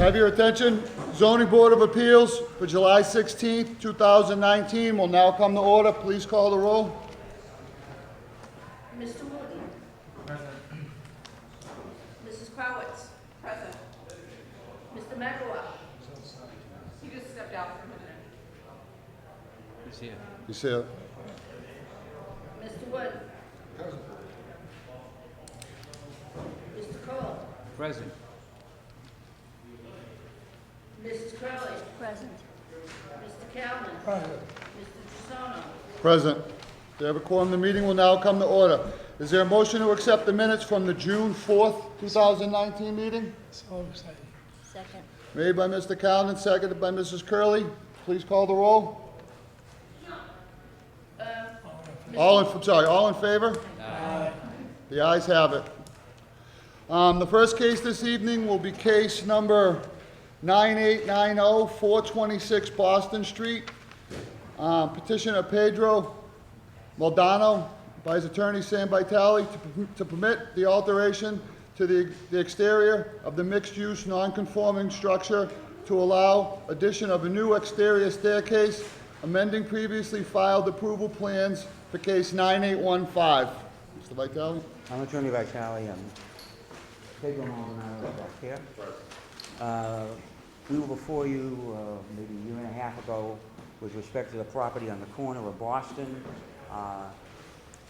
Have your attention. Zoning Board of Appeals for July 16th, 2019 will now come to order. Please call the roll. Mr. Woody. Present. Mrs. Crowitz. Present. Mr. McElroy. He just stepped out for a minute. He's here. You see it? Mr. Wood. Present. Mr. Cole. Present. Mrs. Curley. Present. Mr. Calvin. Present. Mr. Gisono. Present. They have a quorum. The meeting will now come to order. Is there a motion to accept the minutes from the June 4th, 2019 meeting? So excited. Second. Made by Mr. Calvin, seconded by Mrs. Curley. Please call the roll. All in favor? Aye. The ayes have it. The first case this evening will be case number 9890, 426 Boston Street. Petitioner Pedro Maldonado by his attorney Sam Vitale to permit the alteration to the exterior of the mixed-use non-conforming structure to allow addition of a new exterior staircase, amending previously filed approval plans for case 9815. Mr. Vitale? I'm Attorney Vitale. Pedro Maldonado back here. We were before you maybe a year and a half ago with respect to the property on the corner of Boston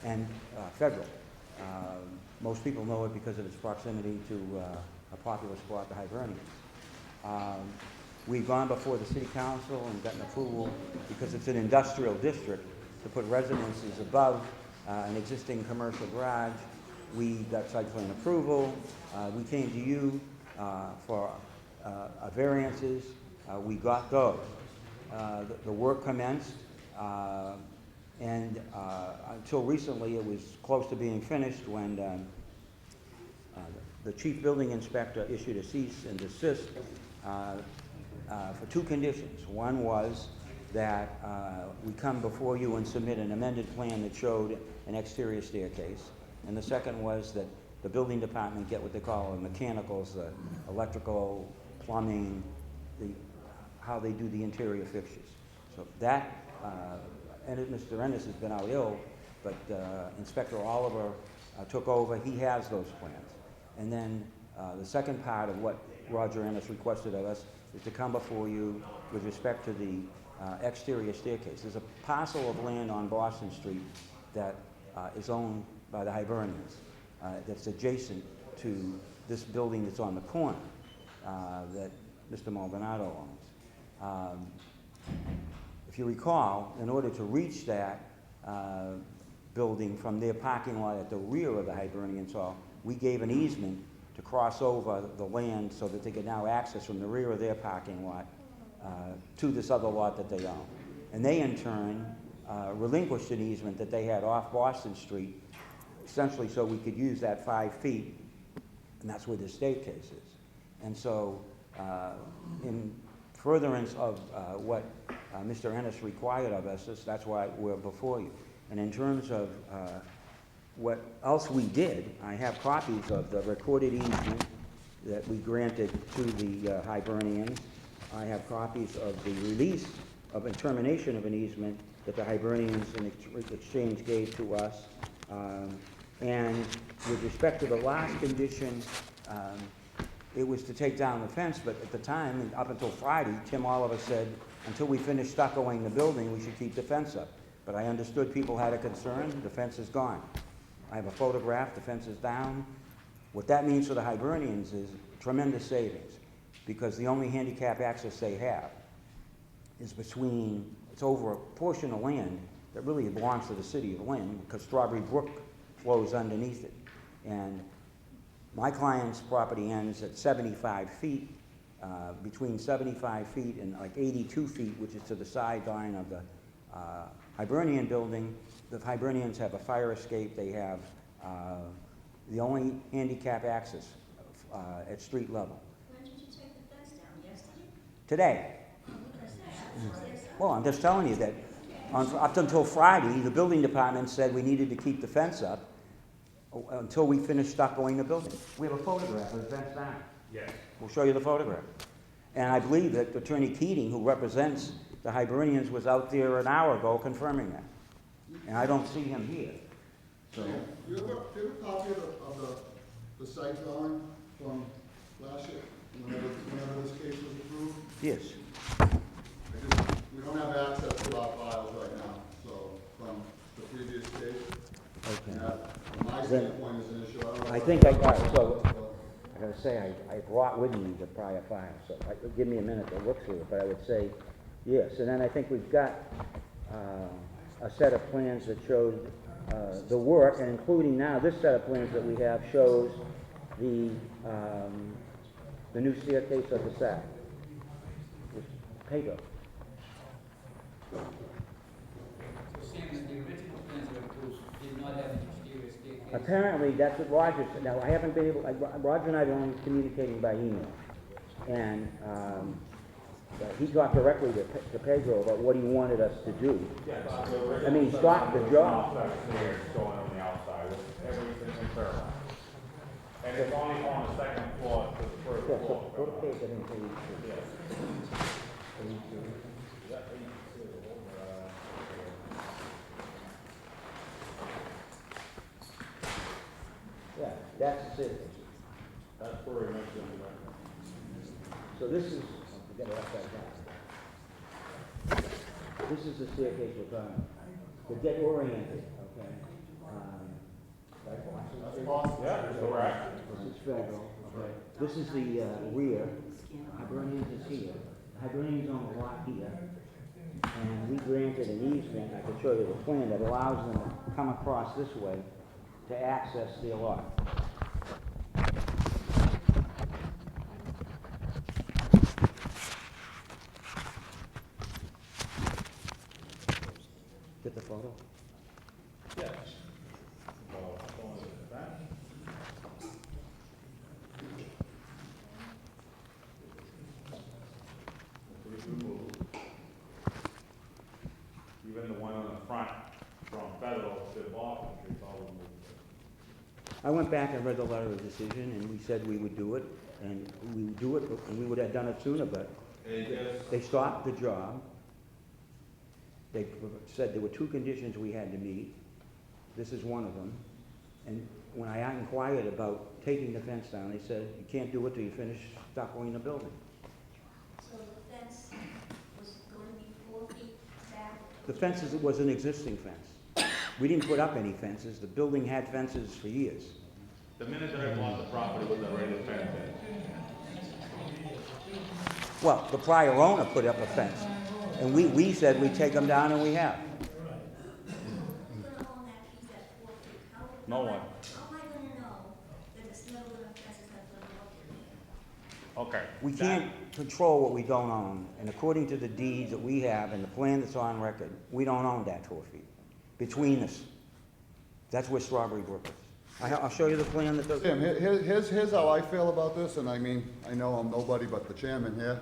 and Federal. Most people know it because of its proximity to a popular spot, the Hibernians. We've gone before the City Council and gotten approval because it's an industrial district to put residences above an existing commercial garage. We got site plan approval. We came to you for variances. We got those. The work commenced, and until recently it was close to being finished when the chief building inspector issued a cease and desist for two conditions. One was that we come before you and submit an amended plan that showed an exterior staircase. And the second was that the building department get what they call the mechanicals, the electrical, plumbing, how they do the interior fixtures. So that, and Mr. Ennis has been out ill, but Inspector Oliver took over. He has those plans. And then the second part of what Roger Ennis requested of us is to come before you with respect to the exterior staircase. There's a parcel of land on Boston Street that is owned by the Hibernians that's adjacent to this building that's on the corner that Mr. Maldonado owns. If you recall, in order to reach that building from their parking lot at the rear of the Hibernians Hall, we gave an easement to cross over the land so that they could now access from the rear of their parking lot to this other lot that they own. And they, in turn, relinquished an easement that they had off Boston Street, essentially so we could use that 5 feet, and that's where the staircase is. And so, in furtherance of what Mr. Ennis required of us, that's why we're before you. And in terms of what else we did, I have copies of the recorded easement that we granted to the Hibernians. I have copies of the release of a termination of an easement that the Hibernians in exchange gave to us. And with respect to the last condition, it was to take down the fence, but at the time, up until Friday, Tim Oliver said, until we finish stuccoing the building, we should keep the fence up. But I understood people had a concern, the fence is gone. I have a photograph, the fence is down. What that means for the Hibernians is tremendous savings, because the only handicap access they have is between, it's over a portion of land that really belongs to the city of Lynn, because Strawberry Brook flows underneath it. And my client's property ends at 75 feet, between 75 feet and like 82 feet, which is to the sideline of the Hibernian building. The Hibernians have a fire escape. They have the only handicap access at street level. When did you take the fence down? Yesterday? Today. Well, I'm just telling you that up until Friday, the building department said we needed to keep the fence up until we finished stuccoing the building. We have a photograph of the fence down. Yes. We'll show you the photograph. And I believe that Attorney Keating, who represents the Hibernians, was out there an hour ago confirming that. And I don't see him here. So, Do you have a copy of the site drawing from last year, whenever this case was approved? yes. We don't have access to our files right now, so, from the previous case. Okay. From my standpoint, is an issue. Don't know I what- think I got it. So, I gotta say, I brought with me the prior file, so give me a minute to look through it, but I would say, yes. And then I think we've got a set of plans that shows the work, and including now, this set of plans that we have shows the new staircase at the side. It's paper. Sam, the original plans were approved, did not have an exterior staircase. Apparently, that's what Roger said. Now, I haven't been able, Roger and I are only communicating by email. And he talked directly to Pedro about what he wanted us to do. I mean, stop the job. Stairs going on the outside with everything in parallel. And it's only on the second floor to the first Yeah, so floor. go to page, I think, page two. Yes. Page two. Yeah, that's it. That's where he mentioned it. So this is, forget it upside down. This is the staircase we're talking about. To get oriented, okay? Yeah, that's correct. This is federal, okay? This is the rear. Hibernians is here. Hibernians own a lot here. And we granted an easement, I can show you the plan, that allows them to come across this way to access their lot. Get the photo? Yes. Well, going to the back. Even the one on the front from Federal to Boston Street, all removed. I went back and read the letter of decision, and we said we would do it, and we would do it, and we would have done it sooner, but they stopped the job. They said there were 2 conditions we had to meet. This is one of them. And when I inquired about taking the fence down, they said, you can't do it till you finish stuccoing the building. So the fence was going to be 4 feet back? The fence was an existing fence. We didn't put up any fences. The building had fences for years. The minute that I bought the property was already fenced in. Well, the prior owner put up a fence, and we said we'd take them down, and we have. Who's going to own that piece at 4 feet? No one. How am I going to know that it's never going to fence is not going to go there? Okay. We can't control what we don't own, and according to the deeds that we have and the plan that's on record, we don't own that 4 feet between us. That's where Strawberry Brook is. I'll show you the plan that does. Tim, here's how I feel about this, and I mean, I know I'm nobody but the chairman here.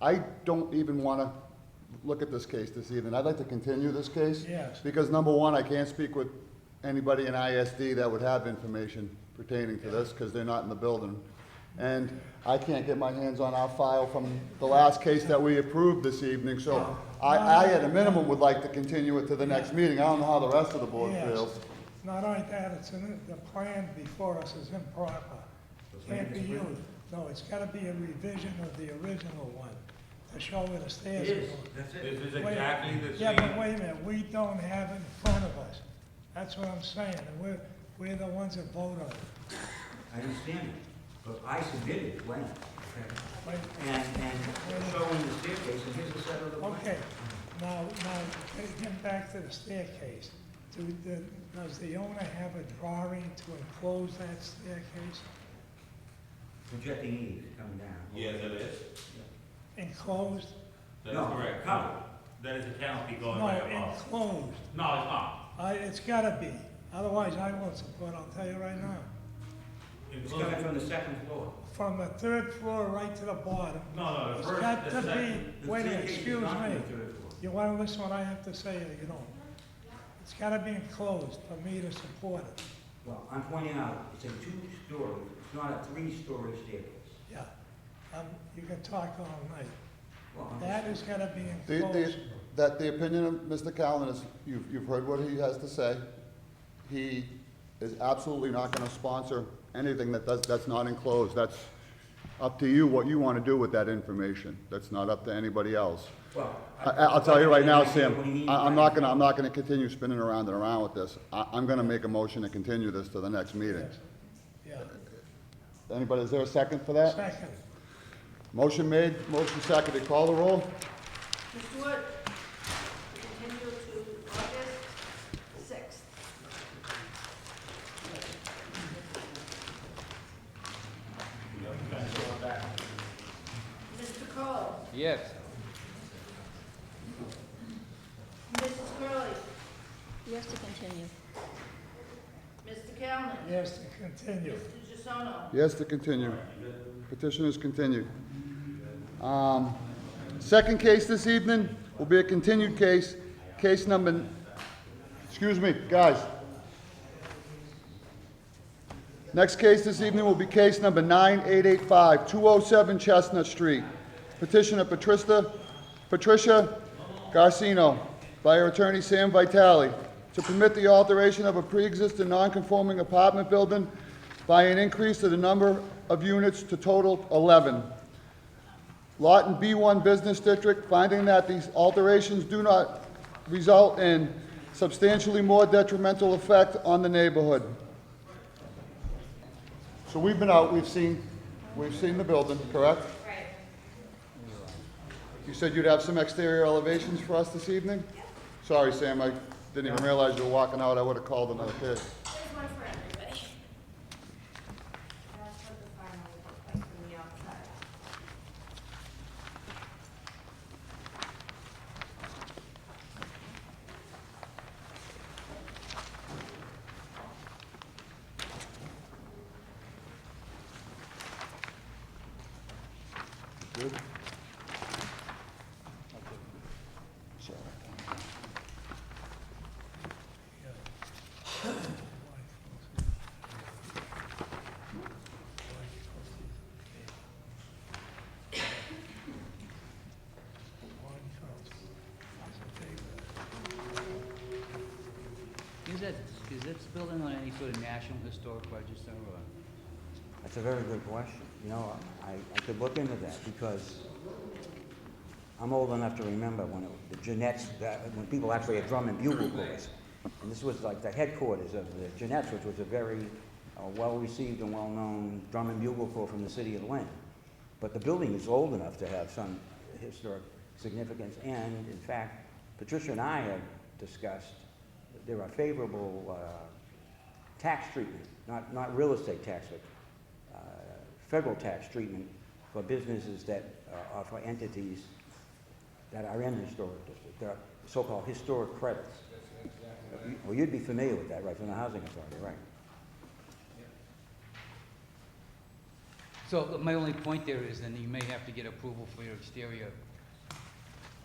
I don't even want to look at this case this evening. I'd like to continue this case. Yes. Because number one, I can't speak with anybody in ISD that would have information pertaining to this, because they're not in the building. And I can't get my hands on our file from the last case that we approved this evening, so I at a minimum would like to continue it to the next meeting. I don't know how the rest of the board Yes. feels. Not only that, it's in, the plan before us is improper. Can't be used. No, it's gotta be a revision of the original one to show where the stairs are going. This is Wait- exactly the Yeah, but same. wait a minute, we don't have it in front of us. That's what I'm saying, and we're the ones that vote on it. I understand it, but I submitted the plan, okay? Wait, And showing the staircase, and here's the set of the plan. Okay, now, getting back to the staircase, does the owner have a drawing to enclose that staircase? Projecting eaves coming down. Yes, it is. Enclosed? That is No, correct. covered. That is a canopy going No, right above. enclosed. No, it's not. It's gotta be, otherwise I won't support, I'll tell you right now. It's coming from the second floor. From the 3rd floor right to the bottom. No, the It's first, got the to second. be, wait a minute, staircase is excuse not on me. the 3rd floor. You wanna listen what I have to say, or you don't? It's gotta be enclosed for me to support it, Well, I'm pointing out, it's a 2-story, it's not a 3-story staircase. yeah. You can talk all night. That is gonna be The, enclosed. the opinion of Mr. Callen is, you've heard what he has to say. He is absolutely not gonna sponsor anything that's not enclosed. That's up to you, what you wanna do with that information. That's not up to anybody else. Well, I'll tell you right now, What do you Sam, mean I'm by- not gonna continue spinning around and around with this. I'm gonna make a motion to continue this to the next meeting. Yeah, Anybody, is there a second for that? second. Motion made, motion seconded. Call the roll? Mr. Wood, to continue to August 6th. Mr. Cole, Yes. Mrs. Curley, Yes to continue. Mr. Callen, Yes, to continue. Mr. Gisono, Yes to continue. Petition is continued. Second case this evening will be a continued case, case number, excuse me, guys. Next case this evening will be case number 9885, 207 Chestnut Street. Petitioner Patricia Garcino by her attorney Sam Vitale to permit the alteration of a pre-existing non-conforming apartment building by an increase to the number of units to total 11. Lot in B1 Business District, finding that these alterations do not result in substantially more detrimental effect on the neighborhood. So we've been out, we've seen the building, correct? right. You said you'd have some exterior elevations for us this evening? Sorry, Sam, I didn't even realize you were walking out. I would have called another kid. There's one for everybody. That's what the final will look like from the outside. Good? Is this building on any sort of national historic register or? That's a very good question. You know, I could look into that because I'm old enough to remember when the Jeanettes, when people actually had drum and bugle corps. And this was like the headquarters of the Jeanettes, which was a very well-received and well-known drum and bugle corps from the city of Lynn. But the building is old enough to have some historic significance. And in fact, Patricia and I have discussed that there are favorable tax treatment, not real estate tax, but federal tax treatment for businesses that are for entities that are in the historic district. There are so-called historic credits. Well, you'd be familiar with that, right, from the housing authority, right? So my only point there is then you may have to get approval for your exterior.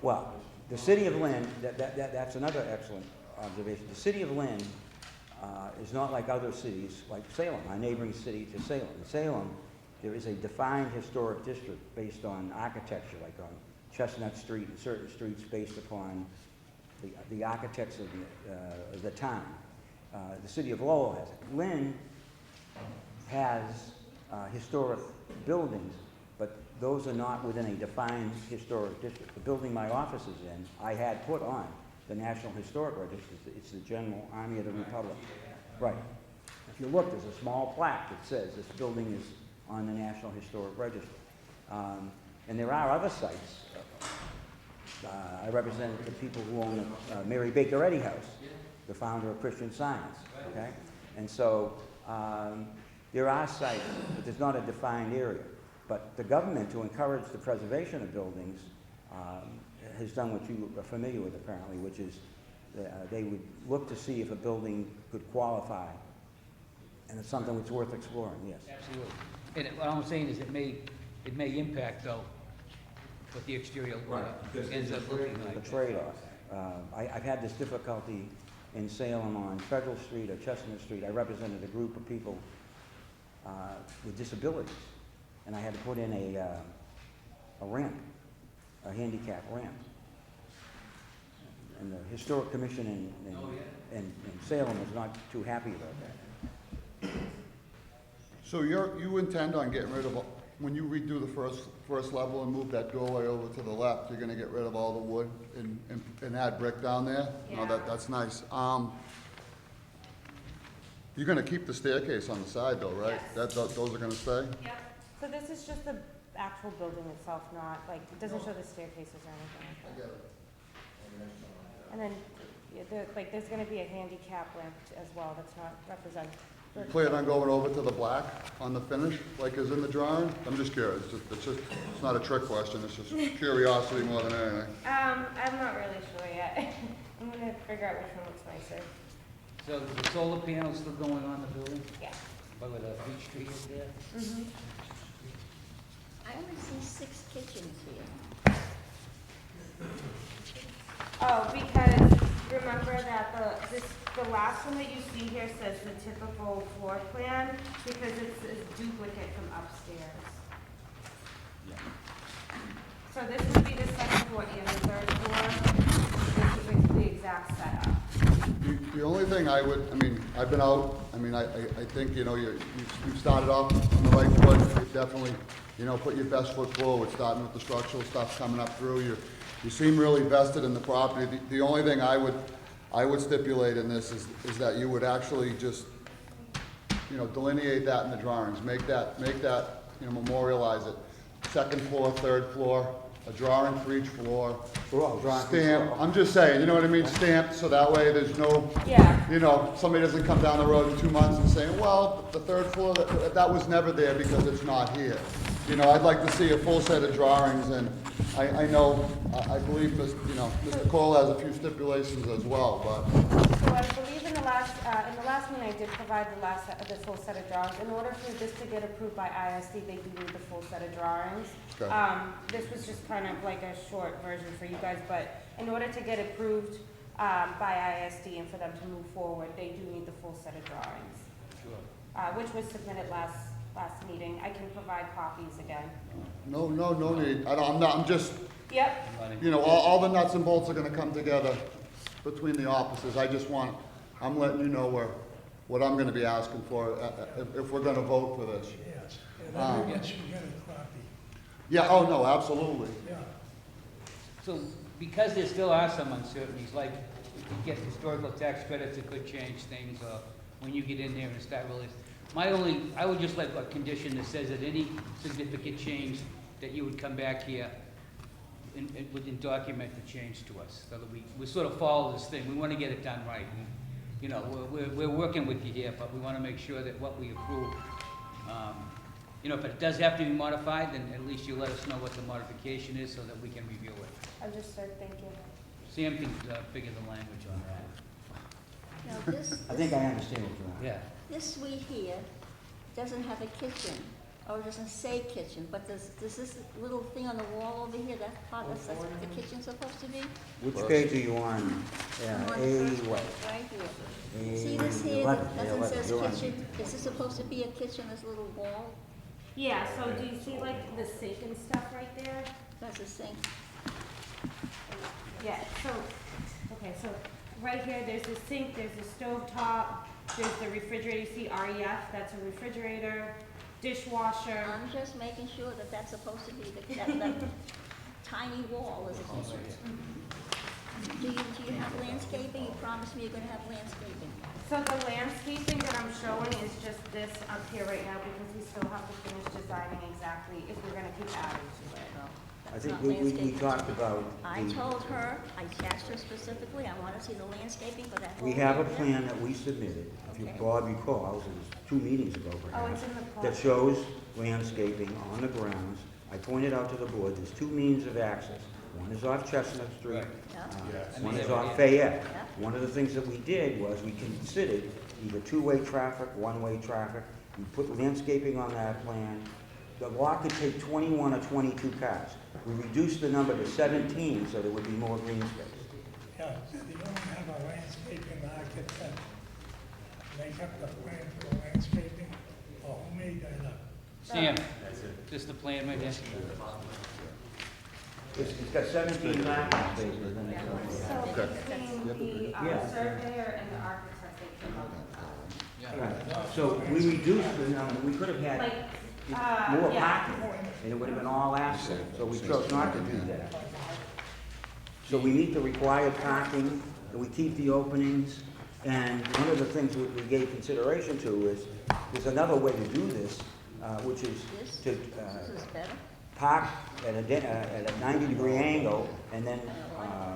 Well, the city of Lynn, that's another excellent observation. The city of Lynn is not like other cities, like Salem, our neighboring city to Salem. In Salem, there is a defined historic district based on architecture, like on Chestnut Street and certain streets based upon the architects of the town. The city of Lowell has it. Lynn has historic buildings, but those are not within a defined historic district. The building my office is in, I had put on the National Historic Register. It's the General Army of the Republic. Right. If you look, there's a small plaque that says this building is on the National Historic Register. And there are other sites. I represented the people who own the Mary Baker Eddy House, the founder of Christian Science, okay? And so there are sites, but there's not a defined area. But the government, to encourage the preservation of buildings, has done what you are familiar with apparently, which is they would look to see if a building could qualify. And it's something that's worth exploring, yes. Absolutely. And what I'm saying is it may impact though what the exterior ends up looking like. The trade-off. I've had this difficulty in Salem on Federal Street or Chestnut Street. I represented a group of people with disabilities, and I had to put in a ramp, a handicap ramp. And the Historic Commission in Salem is not too happy about that. So you intend on getting rid of, when you redo the first level and move that doorway over to the left, you're gonna get rid of all the wood and add brick down there? No, Yeah. that's nice. You're gonna keep the staircase on the side though, right? Yes. Those are gonna stay? Yep. So this is just the actual building itself, not, like, it doesn't show the staircases or anything like that. And then, yeah, there's gonna be a handicap ramp as well that's not represented. You plan on going over to the black on the finish, like is in the drawing? I'm just curious, it's not a trick question, it's just curiosity more than anything. I'm not really sure yet. I'm gonna figure out which one looks nicer. So the solar panels still going on the building? Yeah. By where the beach tree is there? Mm-hmm. I only see 6 kitchens here. Oh, because remember that the last one that you see here says the typical floor plan, because it's a duplicate from upstairs. So this would be the second floor and the third floor. This is the exact setup. The only thing I mean, I've been out, I think, you've started off on the right foot, you definitely, put your best foot forward, starting with the structural stuff coming up through. You seem really vested in the property. The only thing I would stipulate in this is that you would actually just, delineate that in the drawings, make that, memorialize it. Second floor, third floor, a drawing for each floor. We're all drawing. Stamp, I'm just saying, you know what I mean, stamped, so that way there's no, Yeah. somebody doesn't come down the road in 2 months and say, well, the third floor, that was never there because it's not here. I'd like to see a full set of drawings, and I know, I believe, Mr. Cole has a few stipulations as well, but, So I believe in the last meeting I did provide the full set of drawings. In order for this to get approved by ISD, they do need the full set of drawings. Okay. This was just kind of like a short version for you guys, but in order to get approved by ISD and for them to move forward, they do need the full set of drawings. Sure. Which was submitted last meeting. I can provide copies again. no need. I'm just, Yep. all the nuts and bolts are gonna come together between the offices. I'm letting you know what I'm gonna be asking for, if we're gonna vote for this. Yes, and everyone should get a copy. Yeah, oh, no, absolutely. Yeah. So because there still are some uncertainties, like if you get historical tax credits, it could change things, or when you get in there and start really. I would just like a condition that says that any significant change, that you would come back here and document the change to us, so that we sort of follow this thing. We want to get it done right. We're working with you here, but we want to make sure that what we approve, if it does have to be modified, then at least you let us know what the modification is so that we can review it. Understood, thank you. Sam can figure the language on that. Now, I think I understand what you want. Yeah. this suite here doesn't have a kitchen, or it doesn't say kitchen, but there's this little thing on the wall over here, that's what the kitchen's supposed to be? Which page are you on? I'm on A the first what? page, right here. A See this here, 11, that doesn't 11, says you're on. kitchen, is this supposed to be a kitchen, this little wall? Yeah, so do you see like the sink and stuff right there? That's a sink. Yeah, so right here, there's a sink, there's a stove top, there's the refrigerator, you see REF, that's a refrigerator, dishwasher. I'm just making sure that that's supposed to be, that tiny wall is a kitchen. Do you have landscaping? You promised me you're gonna have landscaping. So the landscaping that I'm showing is just this up here right now because we still have to finish designing exactly if we're gonna keep adding to it. No, I that's think not we landscaping. talked about I the, told her, I asked her specifically, I wanna see the landscaping for that whole we have a area. plan that we submitted, if you Okay. Bob recalls, it was 2 meetings ago Oh, perhaps, it's in the that plot. shows landscaping on the grounds. I pointed out to the board, there's 2 means of access. One is off Chestnut Street, Right. Yeah. one I mean, is yeah. off Fayette. Yeah. One of the things that we did was we considered either 2-way traffic, 1-way traffic. We put landscaping on that plan. The lot could take 21 or 22 cars. We reduced the number to 17 so there would be more green space. Yeah, you don't have a landscaping architect make up the plan for the landscaping, or who made that up? Sam, this is the plan right here? It's got 17 parking spaces in it. So Okay. between the Yeah. surveyor and the architect, they came up with that. Right. So we reduced the number, we could have had Like, more yeah. parking, and it would have been all asphalt, so we chose not to do that. So we meet the required parking, and we keep the openings, and one of the things we gave consideration to is, there's another way to do this, which is to This is better. park at a 90-degree angle, and then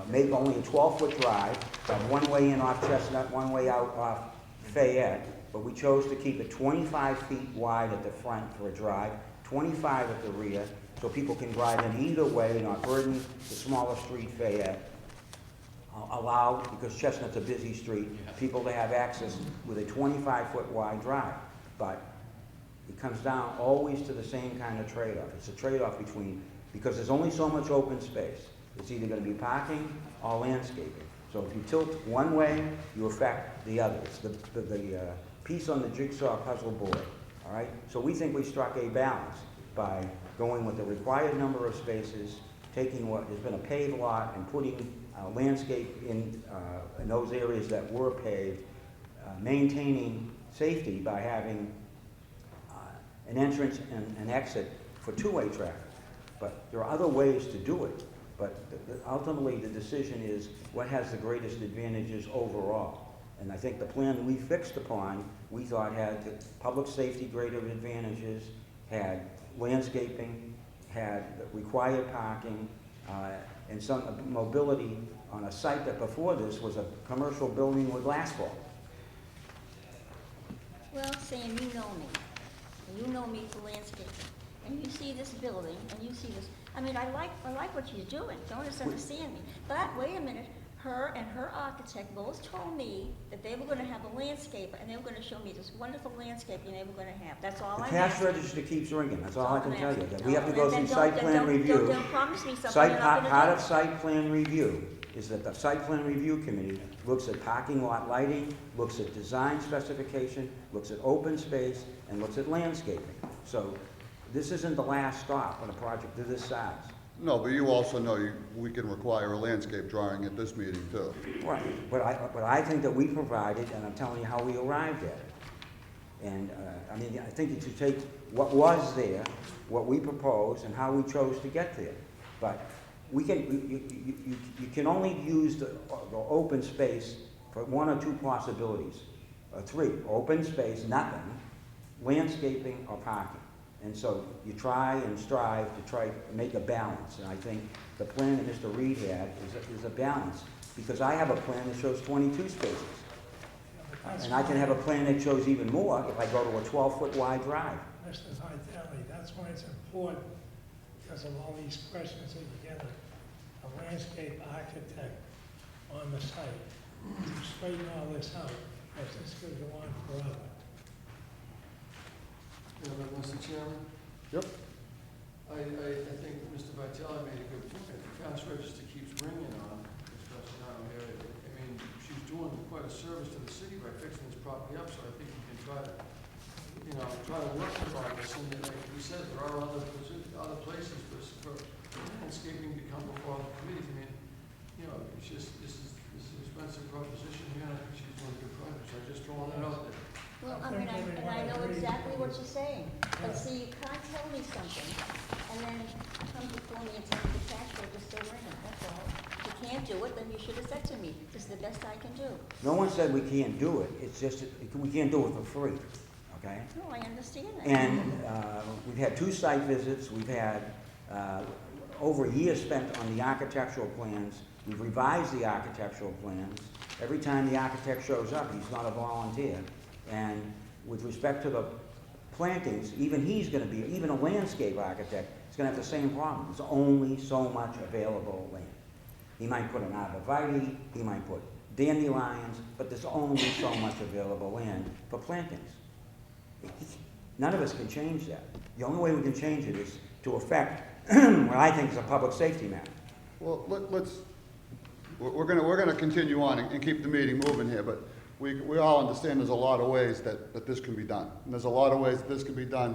make only a 12-foot drive, have one way in off Chestnut, one way out off Fayette, but we chose to keep it 25 feet wide at the front for a drive, 25 at the rear, so people can drive in either way, not burden the smaller street Fayette. Allow, because Chestnut's a busy street, people to have access with a 25-foot wide drive. But it comes down always to the same kind of trade-off. It's a trade-off between, because there's only so much open space. It's either gonna be parking or landscaping. So if you tilt one way, you affect the other. It's the piece on the jigsaw puzzle board, all right? So we think we struck a balance by going with the required number of spaces, taking what has been a paved lot and putting landscape in those areas that were paved, maintaining safety by having an entrance and an exit for two-way traffic. But there are other ways to do it. But ultimately, the decision is what has the greatest advantages overall. And I think the plan we fixed upon, we thought had public safety greater advantages, had landscaping, had required parking, and some mobility on a site that before this was a commercial building with asphalt. Well, Sam, you know me, and you know me for landscaping, and you see this building, and you see this, I mean, I like what she's doing, don't misunderstand me, but wait a minute, her and her architect both told me that they were gonna have a landscaper, and they were gonna show me this wonderful landscaping they were gonna have, that's all The I'm cash asking. register keeps ringing, that's all I can tell you. asking. That we have to go Then through don't- site plan don't- review. Don't promise me something you're not Part gonna of do. site plan review is that the site plan review committee looks at parking lot lighting, looks at design specification, looks at open space, and looks at landscaping. So this isn't the last stop on a project of this size. No, but you also know we can require a landscape drawing at this meeting too. Right, but I think that we provided, and I'm telling you how we arrived at it. And, I mean, I think you should take what was there, what we proposed, and how we chose to get there. But we can, you can only use the open space for one or two possibilities, or three. Open space, nothing, landscaping, or parking. And so you try and strive to try to make a balance. And I think the plan that Mr. Reed had is a balance. Because I have a plan that shows 22 spaces. And I can have a plan that shows even more if I go to a 12-foot wide drive. Mr. Vitale, that's why it's important, because of all these questions that you get a landscape architect on the site to straighten all this out, because this could go on forever. Mr. Chairman, Yep. I think Mr. Vitale made a good point. The cash register keeps ringing on, especially down here. I mean, she's doing quite a service to the city by fixing this property up, so I think we can try to, try to work on this. And like we said, there are other places for landscaping to come before the committee. I mean, it's just, this is an expensive proposition here, and I think she's doing a good project, so I just throwing it out there. Well, I mean, and I know exactly what you're saying, but see, you can't tell me something, and then come before me and tell me the cash register ringing, that's all. If you can't do it, then you should have said to me, this is the best I can do. No one said we can't do it. It's just, we can't do it for free, okay? No, I understand that. And we've had 2 site visits. We've had over a year spent on the architectural plans. We've revised the architectural plans. Every time the architect shows up, he's not a volunteer. And with respect to the plantings, even a landscape architect is going to have the same problem. There's only so much available land. He might put an arborvitae, he might put dandelions, but there's only so much available land for plantings. None of us can change that. The only way we can change it is to affect what I think is a public safety matter. Well, we're gonna continue on and keep the meeting moving here, but we all understand there's a lot of ways that this can be done. And there's a lot of ways that this can be done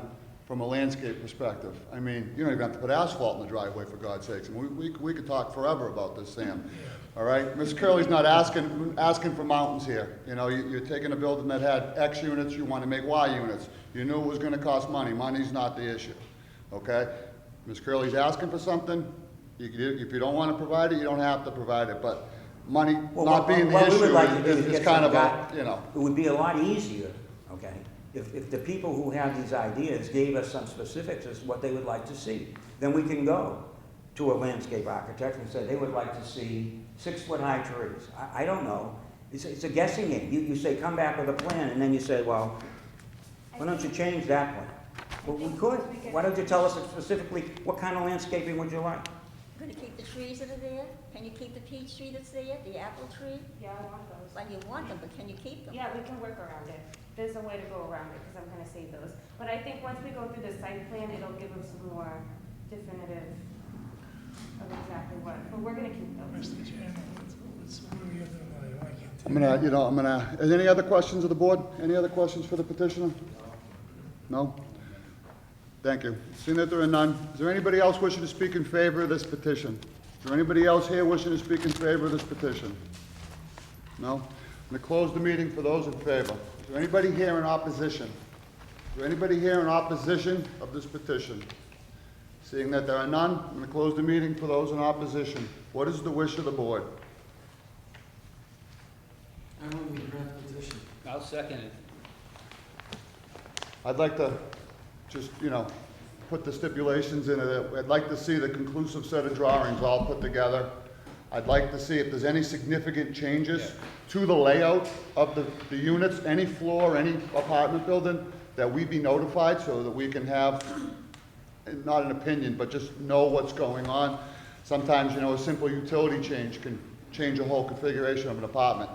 from a landscape perspective. I mean, you don't even have to put asphalt in the driveway, for God's sakes. I mean, we could talk forever about this, Sam. All right? Ms. Curley's not asking for mountains here. You know, you're taking a building that had X units, you want to make Y units. You knew it was going to cost money. Money's not the issue. Okay? Ms. Curley's asking for something. If you don't want to provide it, you don't have to provide it. But money not being the What we would issue like to do is is get kind some of a, guy- you know. It would be a lot easier, okay, if the people who have these ideas gave us some specifics as to what they would like to see. Then we can go to a landscape architect and say they would like to see 6-foot-high trees. I don't know. It's a guessing game. You say, come back with a plan, and then you say, well, why don't you change that plan? Well, we could. Why don't you tell us specifically what kind of landscaping would you like? Gonna keep the trees that are there? Can you keep the peach tree that's there, the apple tree? Yeah, I want those. Well, you want them, but can you keep them? Yeah, we can work around it. There's a way to go around it, because I'm gonna save those. But I think once we go through the site plan, it'll give us more definitive of exactly what, but we're gonna keep those. Mr. Chairman, what are we gonna do? I'm gonna, any other questions of the board? Any other questions for the petitioner? No? Thank you. Seeing that there are none, is there anybody else wishing to speak in favor of this petition? Is there anybody else here wishing to speak in favor of this petition? No? I'm gonna close the meeting for those in favor. Is there anybody here in opposition? Is there anybody here in opposition of this petition? Seeing that there are none, I'm gonna close the meeting for those in opposition. What is the wish of the board? I move we grant the petition. I'll second it. I'd like to just, put the stipulations in it. I'd like to see the conclusive set of drawings all put together. I'd like to see if there's any significant changes to the layout of the units, any floor, any apartment building, that we be notified so that we can have, not an opinion, but just know what's going on. Sometimes, a simple utility change can change a whole configuration of an apartment.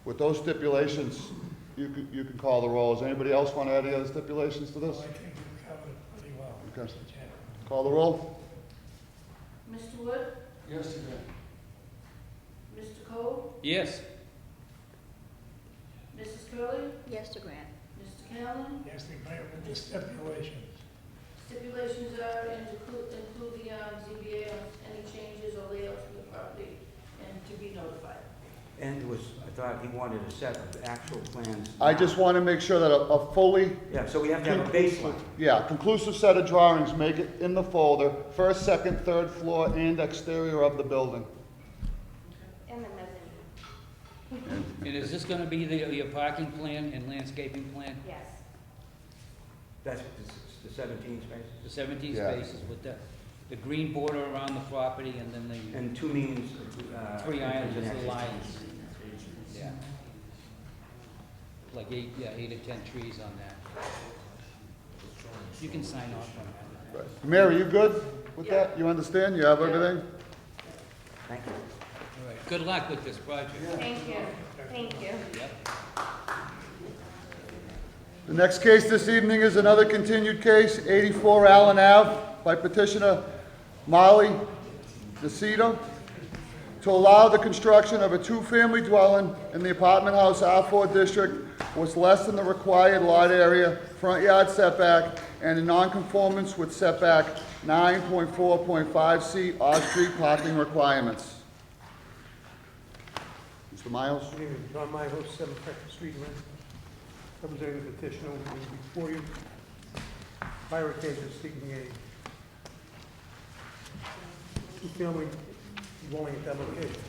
With those stipulations, you can call the roll. Does anybody else want to add any other stipulations to this? I think we covered it pretty well, Okay. Mr. Chairman. Call the roll? Mr. Wood? Yes to grant. Mr. Cole? Yes. Mrs. Curley? Yes to grant. Mr. Callen? Yes, they grant with the stipulations. Stipulations are and to include the ZBA on any changes or layouts of the property and to be notified. And it was, I thought he wanted a set of actual plans. I just want to make sure that a fully, Yeah, so we have to have a baseline. conclusive set of drawings, make it in the folder, first, second, third floor, and exterior of the building. And the mezzanine. And is this gonna be your parking plan and landscaping plan? Yes. That's the 17 spaces? The 17 Yeah. spaces with the green border around the property and then the And 2 means, 3 islands, and little exits. islands. Yeah. Like 8 or 10 trees on that. You can sign off on that. Right. Mary, you good with that? You understand? You have everything? Thank you. All right, good luck with this project. Thank you. Thank you. Yep. The next case this evening is another continued case, 84 Allen Ave, by petitioner Molly DeCito, to allow the construction of a 2-family dwelling in the apartment house R4 district with less than the required lot area, front yard setback, and in nonconformance with setback 9.4.5C off-street parking requirements. Mr. Miles? Good evening, John Miles, 7 Franklin Street, Lynn, representing the petitioner before you. Prior case is seeking a 2-family dwelling at that location.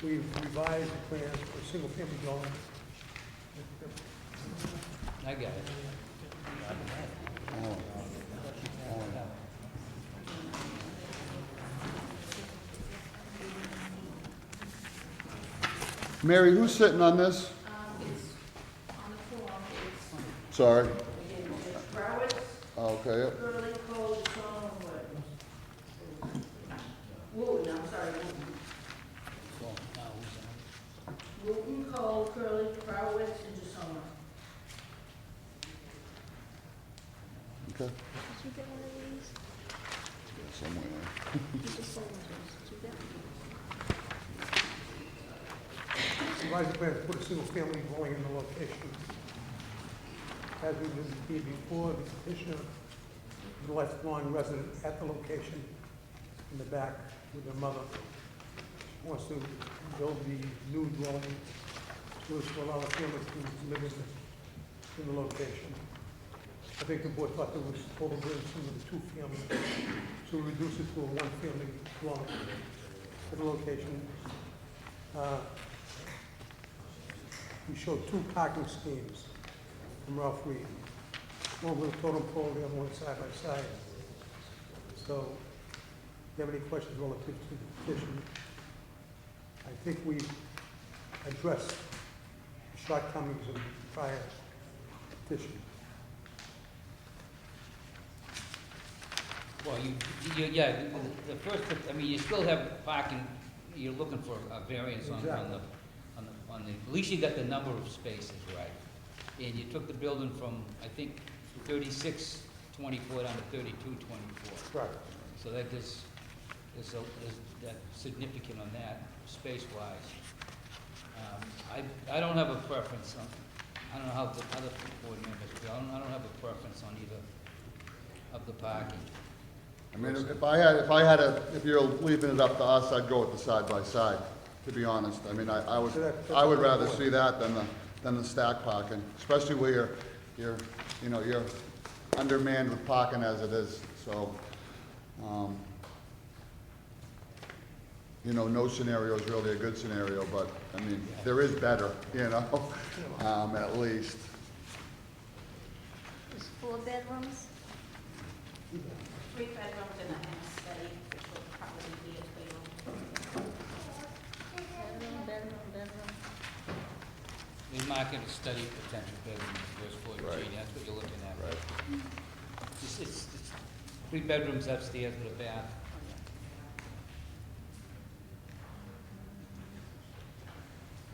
We've revised the plans for a single-family dwelling. I got it. Mary, who's sitting on this? It's on the form, it's Sorry. Broward, Okay, yep. Curley, Cole, Sean, Wooten, I'm sorry, Wooten, Cole, Curley, Broward, and Jusona. Okay. Did you get one of these? Somewhere. You just sold one of those. Did you get one? Revised the plan to put a single-family dwelling in the location. As we've indicated before, the petitioner is a lifelong resident at the location in the back with her mother. She wants to build the new dwelling so as to allow the family to live in the location. I think the board thought there was overburden of the two-family, so reduce it to a one-family dwelling at the location. We showed two parking schemes from Ralph Reed. One with a totem pole, the other one side by side. So, if you have any questions relative to the petition, I think we addressed the shortcomings of the prior petition. Well, yeah, the first, I mean, you still have parking, you're looking for a variance on the, at least you got the number of spaces right. And you took the building from, I think, 3624 down to 3224. Right. So that is that significant on that, space-wise. I don't have a preference on, I don't know how the other board members feel, I don't have a preference on either of the parking. I mean, if you're leaving it up to us, I'd go with the side-by-side, to be honest. I mean, I would rather see that than the stack parking, especially where you're undermanned with parking as it is, so, no scenario is really a good scenario, but, I mean, there is better, at least. There's 4 bedrooms. 3 bedrooms and a study, which will probably be a total. Bedroom. They mark it a study potential bedroom in the first floor, Right. Gene, that's what you're looking at. Right. It's 3 bedrooms upstairs with a bath.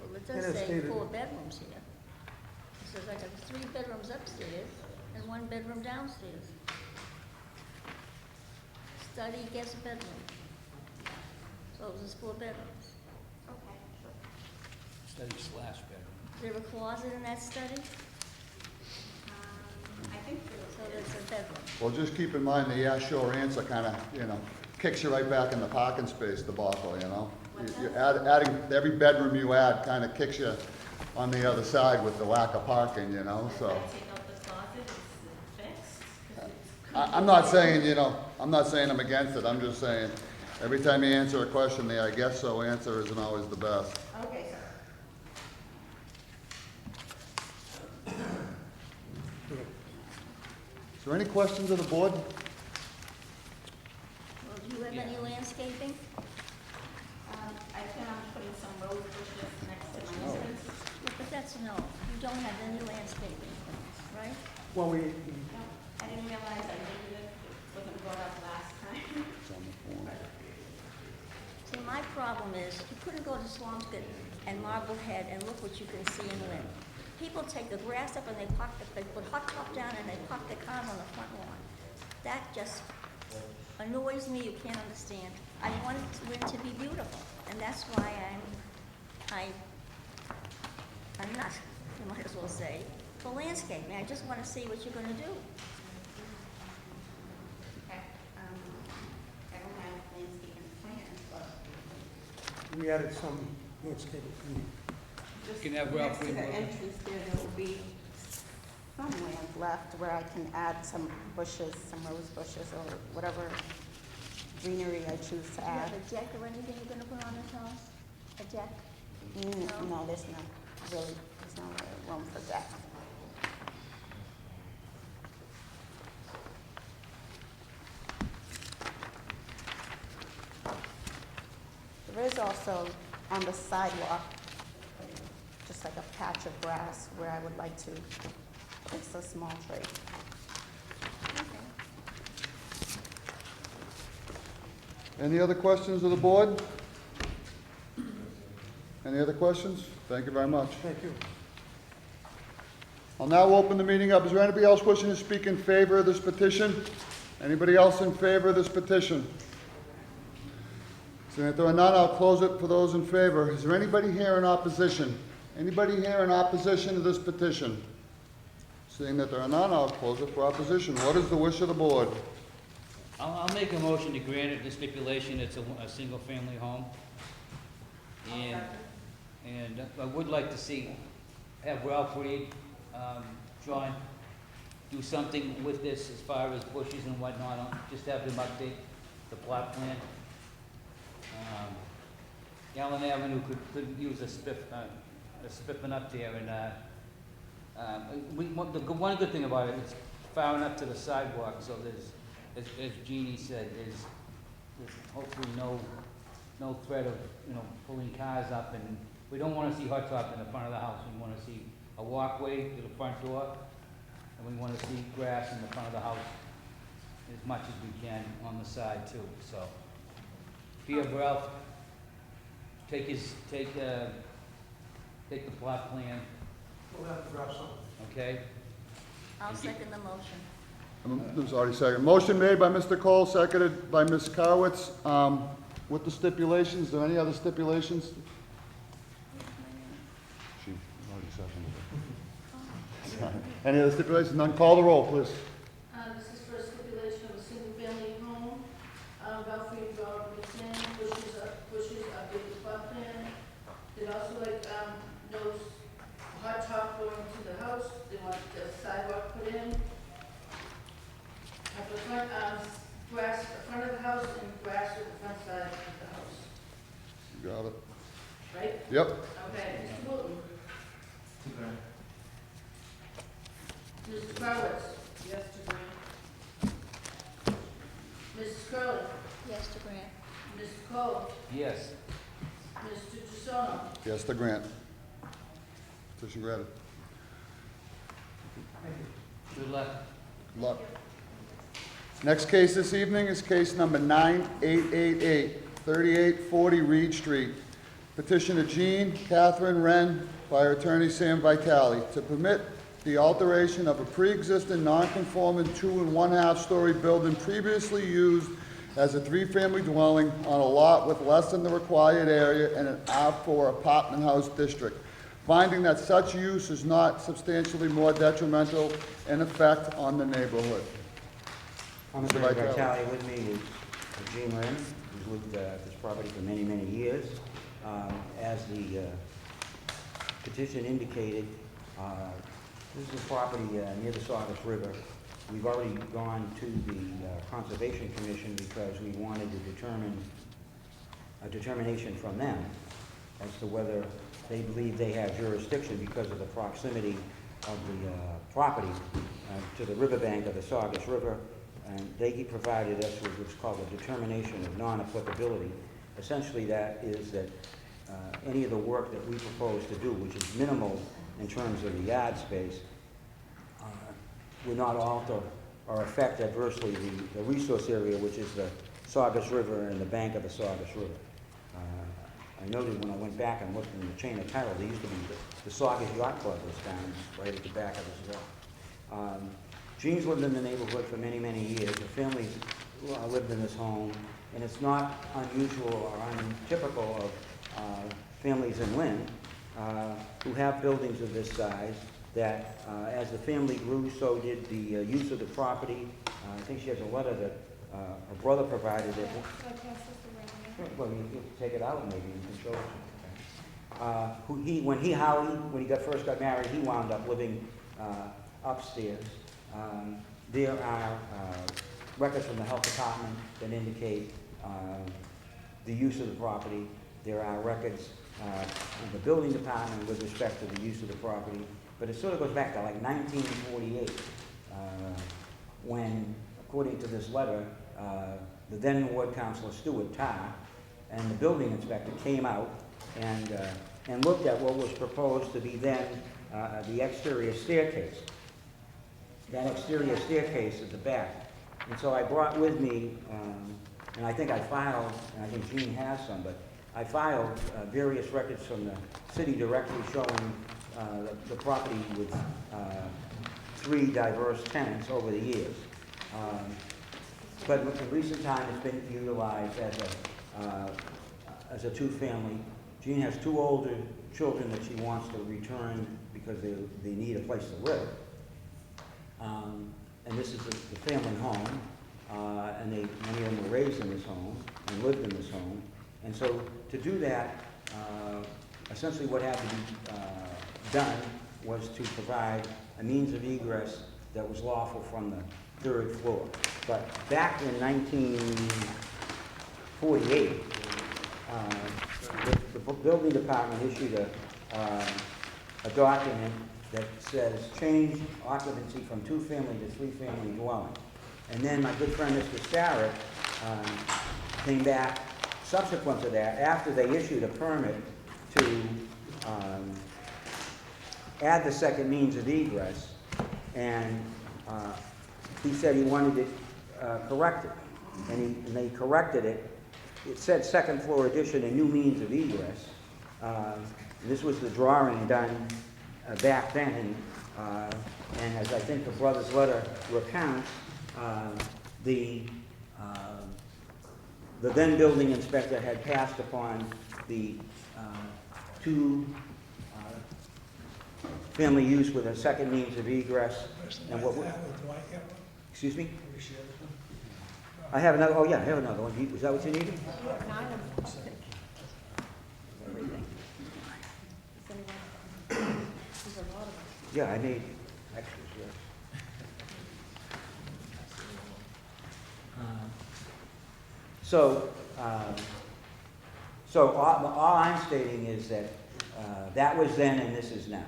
Well, it And does it's say stated- 4 bedrooms here. It says I got 3 bedrooms upstairs and 1 bedroom downstairs. Study, guest bedroom. So there's 4 bedrooms. Okay, sure. Study/bedroom. Is there a closet in that study? I think So there's a bedroom. Well, just keep in mind the yeah, sure answer kind of, kicks you right back in the parking space debacle, You're adding, every bedroom you add kind of kicks you on the other side with the lack of parking, so. take out the closet, it's fixed, 'cause it's I'm not saying, I'm not saying I'm against it, I'm just saying, every time you answer a question, the I guess so answer isn't always the best. okay, sir. Is there any questions of the board? Well, do you have any landscaping? I plan on putting some rose bushes next to my entrance. But that's no, you don't have any landscaping, right? Well, No, I didn't realize I needed it, it wasn't brought up last time. See, my problem is, you couldn't go to Swampscott and Marblehead and look what you can see in Lynn. People take the grass up and they put hot top down and they park their cars on the front lawn. That just annoys me, you can't understand. I want Lynn to be beautiful, and that's why I'm not, you might as well say, for landscaping. I just want to see what you're gonna do. Okay, I don't have landscaping plans, but we added some landscaping. just can have Ralph next to the remove it. entrance there will be some land left where I can add some bushes, some rose bushes or whatever greenery I choose to Do you add. have a deck or anything you're gonna put on this house? A deck? No, there's no room for deck. There is also on the sidewalk, just like a patch of grass where I would like to place a small tree. Any other questions of the board? Any other questions? Thank you very much. Thank you. I'll now open the meeting up. Is there anybody else wishing to speak in favor of this petition? Anybody else in favor of this petition? Seeing that there are none, I'll close it for those in favor. Is there anybody here in opposition? Anybody here in opposition to this petition? Seeing that there are none, I'll close it for opposition. What is the wish of the board? I'll make a motion to grant it the stipulation it's a single-family home. And I would like to have Ralph Reed, John, do something with this as far as bushes and whatnot, just have them update the plot plan. Allen Avenue could use a spiffing up there, and one good thing about it, it's far enough to the sidewalk, so there's, as Jeannie said, there's hopefully no threat of, pulling cars up, and we don't wanna see hot top in the front of the house. We wanna see a walkway to the front door, and we wanna see grass in the front of the house as much as we can on the side too, so. If you have Ralph, take the plot plan, We'll have to grab something. okay? I'll second the motion. I'm sorry, second. Motion made by Mr. Cole, seconded by Ms. Carwitz. With the stipulations, are there any other stipulations? She already seconded it. Any other stipulations? None. Call the roll, please. This is for a stipulation of a single-family home. Ralph Reed Road, bushes, update the plot plan. They'd also like, no hot top going to the house. They want the sidewalk put in. At the front, grass, the front of the house and grass at the front side of the house, You got it. right? Yep. Okay, Mr. Wooten? Mrs. Crowitz? Yes to grant. Mrs. Curley? Yes to grant. Mr. Cole? Yes. Mr. Jussono? Yes to grant. Petition granted. Good luck. Good luck. Next case this evening is case number 9888, 3840 Reed Street. Petitioner Jean Catherine Wren by her attorney Sam Vitale to permit the alteration of a pre-existing non-conforming 2 1/2 story building previously used as a 3-family dwelling on a lot with less than the required area in an R4 apartment house district, finding that such use is not substantially more detrimental in effect on the neighborhood. I'm Mr. Mr. Vitale. Vitale with me is Jean Lynn, who's lived this property for many, many years. As the petition indicated, this is a property near the Saugus River. We've already gone to the Conservation Commission because we wanted to determine a determination from them as to whether they believe they have jurisdiction because of the proximity of the property to the riverbank of the Saugus River. And they provided us with what's called a determination of non-applicability. Essentially, that is that any of the work that we propose to do, which is minimal in terms of the yard space, would not alter or affect adversely the resource area, which is the Saugus River and the bank of the Saugus River. I noted when I went back and looked in the chain of title, there used to be the Saugus Yacht Club was down right at the back of this hill. Jean's lived in the neighborhood for many, many years. Her family's lived in this home, and it's not unusual or untypical of families in Lynn who have buildings of this size that as the family grew, so did the use of the property. I think she has a letter that her brother provided it. Well, you can take it out maybe, you can show it. When he first got married, he wound up living upstairs. There are records from the health department that indicate the use of the property. There are records in the building department with respect to the use of the property. But it sort of goes back to like 1948, when, according to this letter, the then ward councilor Stuart Tarr and the building inspector came out and looked at what was proposed to be then the exterior staircase. That exterior staircase at the back. And so I brought with me, and I think I filed, and I think Jean has some, but I filed various records from the city directly showing the property with 3 diverse tenants over the years. But in recent time, it's been utilized as a 2-family. Jean has 2 older children that she wants to return because they need a place to live. And this is the family home, and many of them were raised in this home and lived in this home. And so to do that, essentially what had to be done was to provide a means of egress that was lawful from the third floor. But back in 1948, the building department issued a document that says change occupancy from two-family to three-family dwelling. And then my good friend Mr. Starrett came back subsequent to that, after they issued a permit to add the second means of egress, and he said he wanted it corrected. And they corrected it. It said second floor addition, a new means of egress. This was the drawing done back then, and as I think the brother's letter recounts, the then building inspector had passed upon the two family use with a second means of egress. And what? Excuse me? I have another. Oh yeah, I have another one. Is that what you needed? Yeah, I made extras, yes. So all I'm stating is that that was then and this is now.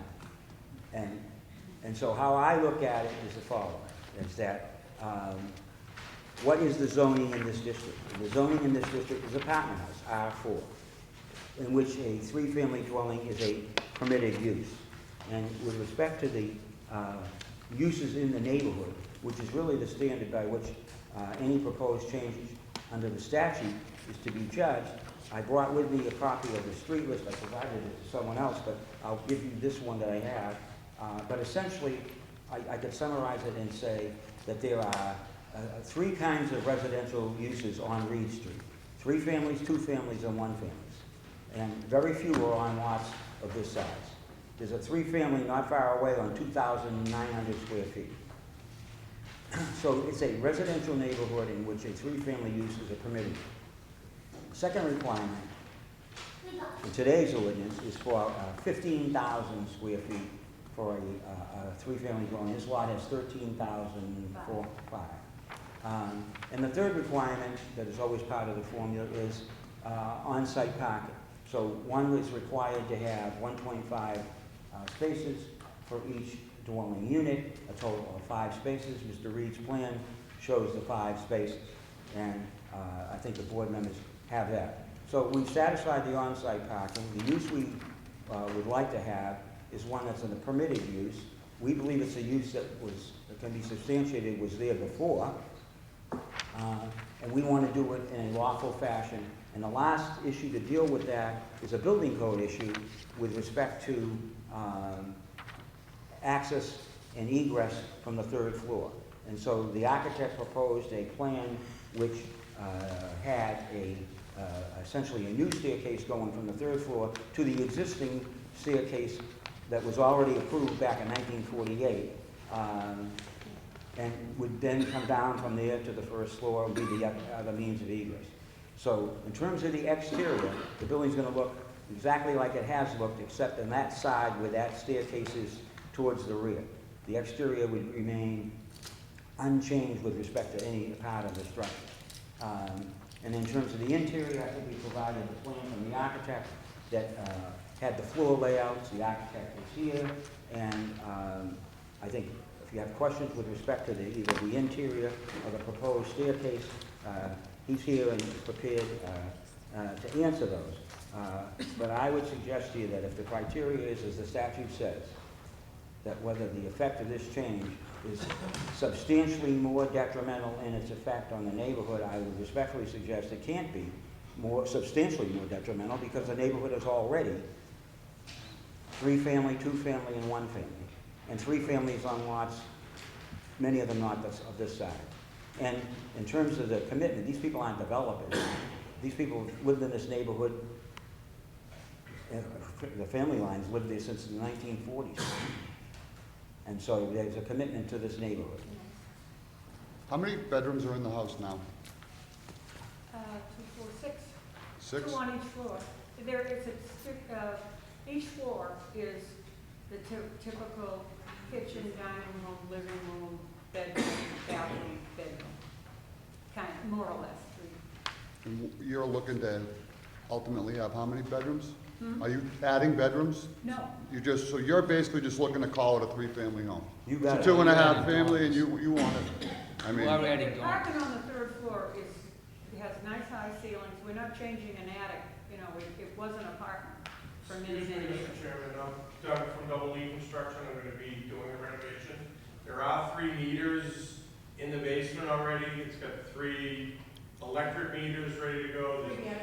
And so how I look at it is the following, is that what is the zoning in this district? The zoning in this district is apartment house, R4, in which a three-family dwelling is a permitted use. And with respect to the uses in the neighborhood, which is really the standard by which any proposed changes under the statute is to be judged, I brought with me a copy of the street list. I provided it to someone else, but I'll give you this one that I have. But essentially, I could summarize it and say that there are three kinds of residential uses on Reed Street. Three families, two families, and one families. And very few are on lots of this size. There's a three-family not far away on 2,900 square feet. So it's a residential neighborhood in which a three-family uses are permitted. Second requirement in today's ordinance is for 15,000 square feet for a three-family dwelling. This lot has 13,005. And the third requirement that is always part of the formula is on-site parking. So one is required to have 1.5 spaces for each dwelling unit, a total of 5 spaces. Mr. Reed's plan shows the 5 spaces, and I think the board members have that. So we've satisfied the on-site parking. The use we would like to have is one that's in a permitted use. We believe it's a use that can be substantiated, was there before, and we want to do it in a lawful fashion. And the last issue to deal with that is a building code issue with respect to access and egress from the third floor. And so the architect proposed a plan which had essentially a new staircase going from the third floor to the existing staircase that was already approved back in 1948, and would then come down from there to the first floor and be the other means of egress. So in terms of the exterior, the building's going to look exactly like it has looked, except on that side where that staircase is towards the rear. The exterior would remain unchanged with respect to any part of the structure. And in terms of the interior, I think we provided the plan from the architect that had the floor layouts. The architect was here, and I think if you have questions with respect to either the interior or the proposed staircase, he's here and he's prepared to answer those. But I would suggest to you that if the criteria is, as the statute says, that whether the effect of this change is substantially more detrimental in its effect on the neighborhood, I would respectfully suggest it can't be substantially more detrimental, because the neighborhood is already 3-family, 2-family, and 1-family. And 3 families on lots, many of them not of this size. And in terms of the commitment, these people aren't developers. These people have lived in this neighborhood, the family lines lived there since the 1940s. And so there's a commitment to this neighborhood. How many bedrooms are in the house now? 2, 4, 6. Six? 2 on each floor. There is each floor is the typical kitchen, dining room, living room, bedroom, bathroom, bedroom. Kind of, more or less, 3. And you're looking to ultimately have how many bedrooms? Hmm? Are you adding bedrooms? No, So you're basically just looking to call it a 3-family home? You It's got a it. 2.5 family and you want it, I mean, We're already the doing. apartment on the 3rd floor it has nice high ceilings. We're not changing an attic, it was an apartment for many, Excuse me, many years. Mr. Chairman, I'm Doug from Double E Construction, I'm gonna be doing a renovation. There are 3 meters in the basement already, it's got 3 electric meters ready to go. There's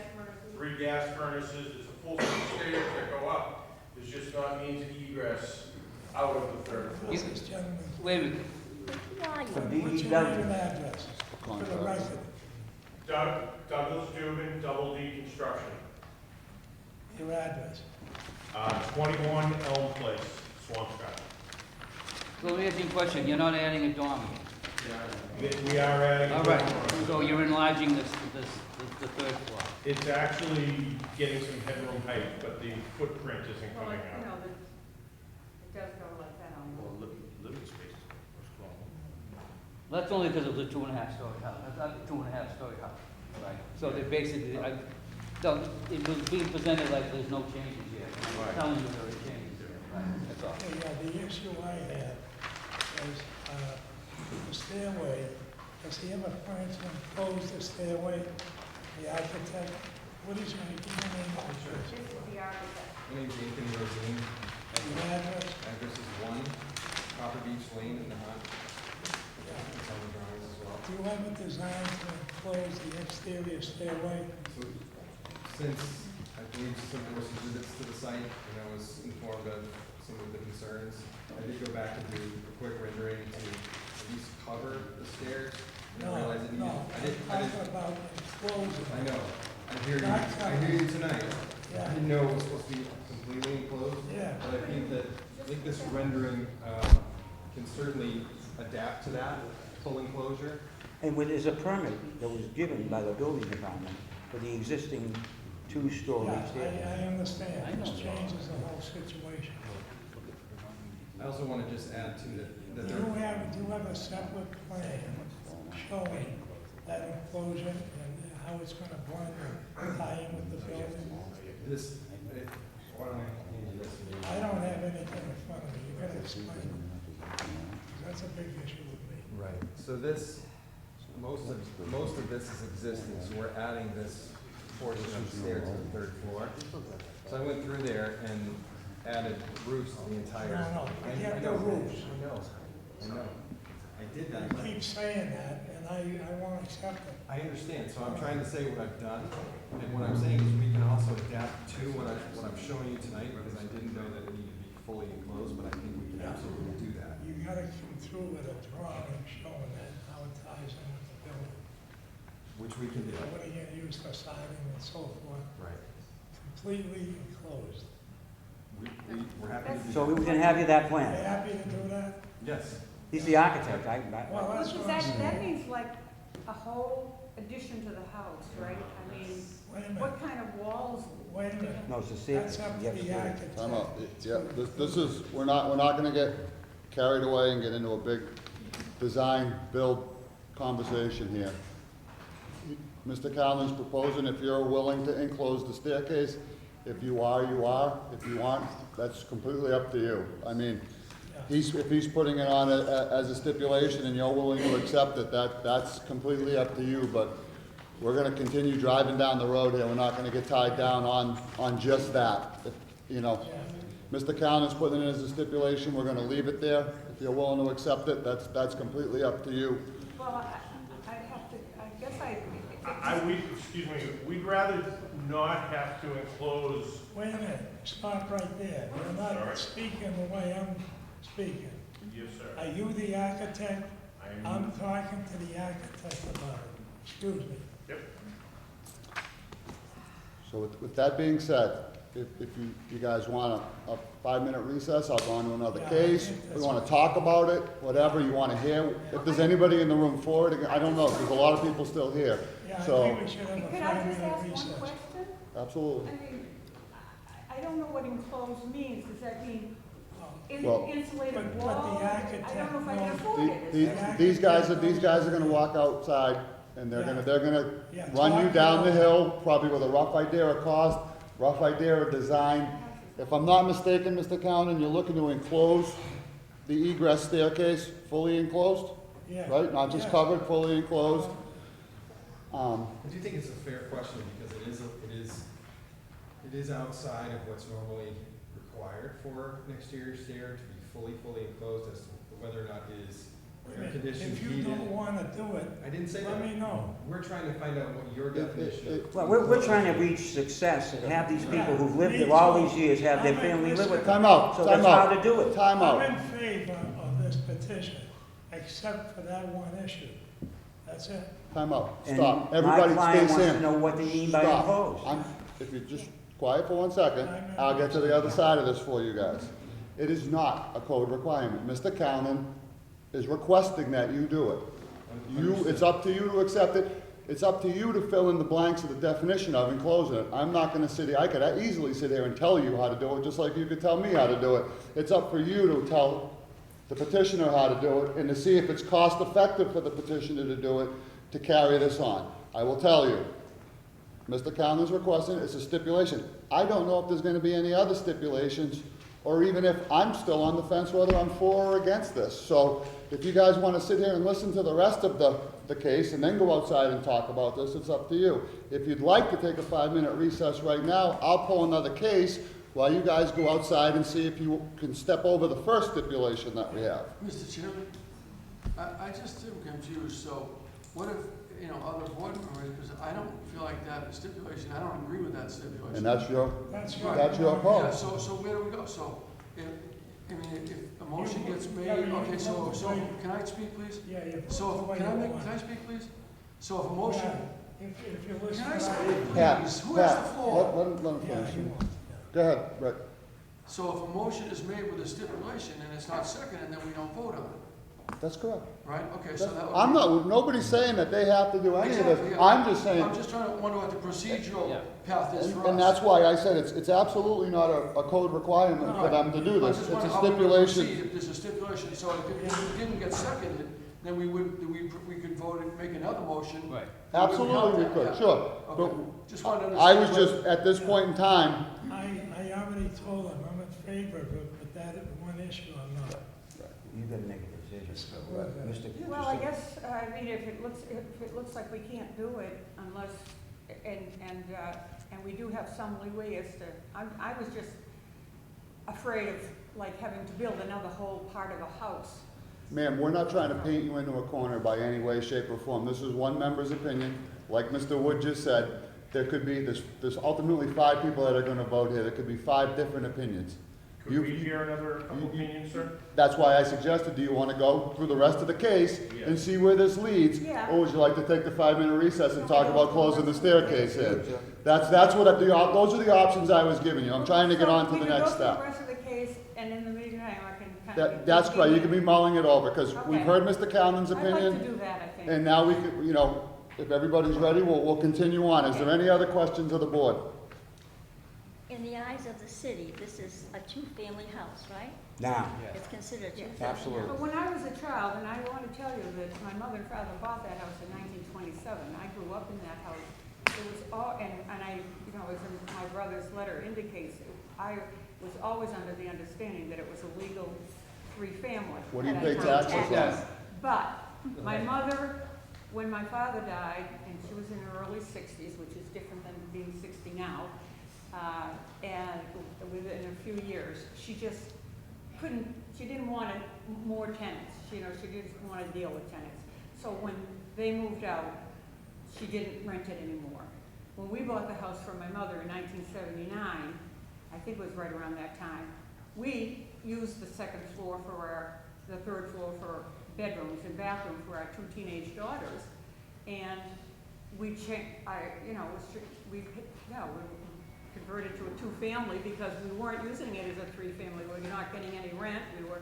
3 gas furnaces, there's a full set of stairs that go up. There's just not means of egress out of the 3rd floor. This is gentlemen, Wait a minute. Who are From you? what's your name and address for the record? Douglas Dubin, Double D Construction, Your address. 21 Elm Place, Swampscott. So let me ask you a question. You're not adding a dormer? We are adding. All right, so you're enlarging the 3rd floor. It's actually getting some headroom height, but the footprint isn't Well, coming it out. does go like that on the. Living space, what's called. That's only because it was a 2.5-story house. That's not a 2.5-story house, right? So they basically, it was being presented like there's no changes here. I'm telling you there are changes here, right? That's all. Yeah, the issue I had is, the stairway, does he have a plan to enclose the stairway? The architect, what is your name? This is the architect. My name's Nathan Rosine. Your address? Address is 1 Copper Beach Lane in the Hunt. It's on the drawings as well. Do you have a design to enclose the exterior stairway? So, since I believe some there were some visits to the site and I was informed of some of the concerns, I did go back and do a quick rendering to at least cover the stairs. I didn't realize it needed. No, I'm talking about enclosing. I know. I hear you. Not I hear you tonight. Yeah. I didn't know it was supposed to be completely enclosed. Yeah. But I think this rendering can certainly adapt to that full enclosure. And when there's a permit that was given by the building department for the existing 2-story Yeah, stairway. I understand, this changes the whole situation. I also want to just add to that Do you have a separate plan showing that enclosure and how it's gonna blend and tie in with the building? why don't I hand you this? I don't have anything in front of me, you gotta explain it. 'Cause that's a big issue with me. Right, so this, most of this is existing, so we're adding this portion of the stair to the 3rd floor. So I went through there and added roofs to the entire. No, I forget know, the roofs. I know. I did that. You keep saying that, and I won't accept it. I understand, so I'm trying to say what I've done, and what I'm saying is we can also adapt to what I'm showing you tonight, because I didn't know that it needed to be fully enclosed, but I think we can absolutely do that. You gotta come through with a drawing showing that, how it ties in with the building. Which we can do. What are you gonna use for siding and so forth, Right. completely enclosed. We're happy to do that. So we can have you that Are you plan. happy to do that? Yes. He's the architect. Well, that's what I'm saying. That means like a whole addition to the house, right? I mean, Wait a minute, what kind of walls? wait a minute. No, it's the stair. That's up to Yes, the sir. architect. time out. Yeah, this is, we're not gonna get carried away and get into a big design, build conversation here. Mr. Callen's proposing if you're willing to enclose the staircase. If you are, you are. If you aren't, that's completely up to you. I mean, if he's putting it on as a stipulation and you're willing to accept it, that's completely up to you, but we're gonna continue driving down the road here, we're not gonna get tied down on just that. You know, Mr. Callen's putting it as a stipulation, we're gonna leave it there. If you're willing to accept it, that's completely up to you. Well, I have to, I guess Excuse me, we'd rather not have to enclose. Wait a minute, stop right there. You're not Sorry. speaking the way I'm speaking. Yes, sir. Are you the architect? I am. I'm talking to the architect about it. Excuse me. Yep. So with that being said, if you guys want a 5-minute recess, I'll go on to another Yeah, I case. think We that's wanna talk about it, whatever you wanna hear. If there's anybody in the room for it, I don't know, there's a lot of people still here. Yeah, I So, think we should have a Could I just 5-minute ask one recess. question? absolutely. I mean, I don't know what enclosed means. Does that mean Well- insulated But the wall? I architect don't know if I can knows- afford it. These guys are gonna walk outside, and they're gonna Yeah, run you talk down the about- hill, probably with a rough idea of cost, rough idea of design. If I'm not mistaken, Mr. Cowan, you're looking to enclose the egress staircase, fully enclosed, Yeah. right? Not just Yeah. covered, fully enclosed. I do think it's a fair question because it is outside of what's normally required for an exterior stair to be fully enclosed as to whether or not it is air conditioned, If you heated. don't wanna do it, I didn't say that. let me know. We're trying to find out what your definition of. Well, we're trying to reach success and have these people who've lived there all these years have their family live with them. Time out, So time that's how out. to do it. Time I'm out. in favor of this petition, except for that one issue. That's it. Time out. And Stop. my Everybody client stay wants to in. know what they mean by Stop. enclosed. If you're just quiet for 1 second, I'll get to the other side of this for you guys. It is not a code requirement. Mr. Cownan is requesting that you do it. It's up to you to accept it. It's up to you to fill in the blanks of the definition of enclosing it. I'm not gonna sit here, I could easily sit here and tell you how to do it, just like you could tell me how to do it. It's up for you to tell the petitioner how to do it and to see if it's cost effective for the petitioner to do it, to carry this on. I will tell you, Mr. Cowan's requesting, it's a stipulation. I don't know if there's gonna be any other stipulations, or even if I'm still on the fence whether I'm for or against this. So if you guys wanna sit here and listen to the rest of the case and then go outside and talk about this, it's up to you. If you'd like to take a 5-minute recess right now, I'll pull another case while you guys go outside and see if you can step over the first stipulation that we have. Mr. Chairman, I just am confused, so what if, other board members, because I don't feel like that stipulation, I don't agree with that stipulation. And that's your Yeah, call. so where do we go? So, if a motion gets made, okay, so, can I speak, please? Yeah, yeah. So, can I speak, please? So if a motion, If you listen. can I to speak, that- Pat, please? Who has the Pat, floor? let him Yeah, finish. you want. Go ahead, Rick. So if a motion is made with a stipulation and it's not seconded, then we don't vote on it, That's correct. right? Okay, so that would be. I'm not, nobody's saying that they have to do any of Exactly, this. yeah. I'm just saying, I'm just trying to wonder what the procedural path is for us. and that's why I said it's absolutely not a code requirement for them to do I this. just It's wonder a how we're gonna stipulation. proceed if there's a stipulation, so if it didn't get seconded, then we could vote and make another motion. Right. Absolutely, we could, sure. Okay, just wanted to But I understand. was just, at this point in time, I already told them I'm in favor of it, but that one issue I'm not. You gotta make a decision. Mr. Well, I guess, I mean, if it looks like we can't do it unless, and we do have some leeway as to, I was just afraid of like having to build another whole part of a house. ma'am, we're not trying to paint you into a corner by any way, shape, or form. This is one member's opinion. Like Mr. Wood just said, there could be, there's ultimately 5 people that are gonna vote here. There could be 5 different opinions. Could we hear another couple opinions, sir? That's why I suggested, do you want to go through the rest of the case and see where this leads? Yeah. Or would you like to take the 5-minute recess and talk about closing the staircase in? That's what, those are the options I was giving you. I'm trying to get on to the next We step. can go through the rest of the case, and in the meantime, I can kind of. That's right, you can be mulling it over, because we've Okay. heard Mr. Callen's I'd like to opinion, do that, I think. and now we could, if everybody's ready, we'll continue on. Is there any other questions of the board? In the eyes of the city, this is a 2-family house, right? Now, It's considered a 2-family Absolutely. But house. when I was a child, and I want to tell you that my mother and father bought that house in 1927, I grew up in that house. It was all, and I, as my brother's letter indicates, I was always under the understanding that it was a legal 3-family. What do you at pay that time. taxes on? Yes. But my mother, when my father died, and she was in her early 60s, which is different than being 60 now, and within a few years, she just she didn't want more tenants. She didn't want to deal with tenants. So when they moved out, she didn't rent it anymore. When we bought the house for my mother in 1979, I think it was right around that time, we used the 2nd floor the 3rd floor for bedrooms and bathrooms for our 2 teenage daughters, and we changed. converted to a two-family because we weren't using it as a three-family. We were not getting any rent. We were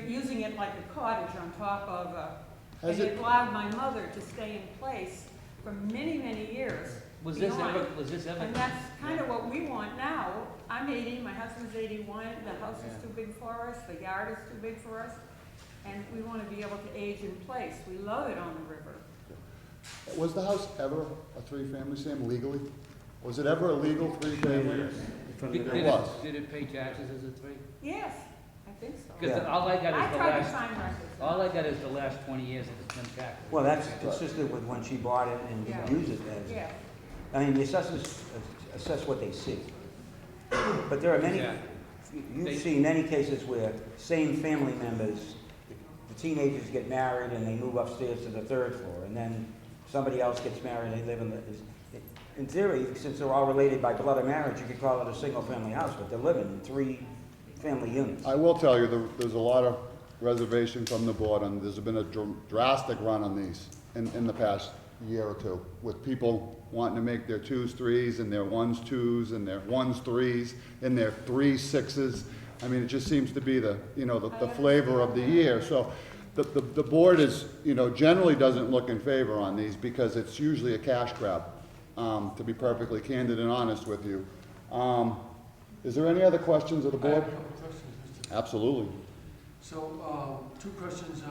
using it like a cottage on top of and Has it- it allowed my mother to stay in place for many, many years. Was this beyond. ever? And that's kind of what we want now. I'm 80, my husband's 81, the house is too big for us, the yard is too big for us, and we want to be able to age in place. We love it on the river. Was the house ever a three-family, Sam, legally? Was it ever a legal three-family? It was. Did it pay taxes as a three? Yes, I think so. Because all I got I is the tried to last, find records. all I got is the last 20 years that it's been taxed. Well, that's consistent with when she bought it and Yeah. didn't use it as. Yeah. I mean, the assessors assess what they see. But there are many, Yeah. you've seen many cases where same family members, the teenagers get married and they move upstairs to the third floor, and then somebody else gets married and they live in theory, since they're all related by blood of marriage, you could call it a single-family house, but they're living in three-family units. I will tell you, there's a lot of reservation from the board, and there's been a drastic run on these in the past year or two, with people wanting to make their 2s 3s, and their 1s 2s, and their 1s 3s, and their 3s 6s. I mean, it just seems to be the flavor of the year. So the board is, generally doesn't look in favor on these, because it's usually a cash grab, to be perfectly candid and honest with you. Is there any other questions of the I have board? a couple questions, Mr. Absolutely. So, two questions.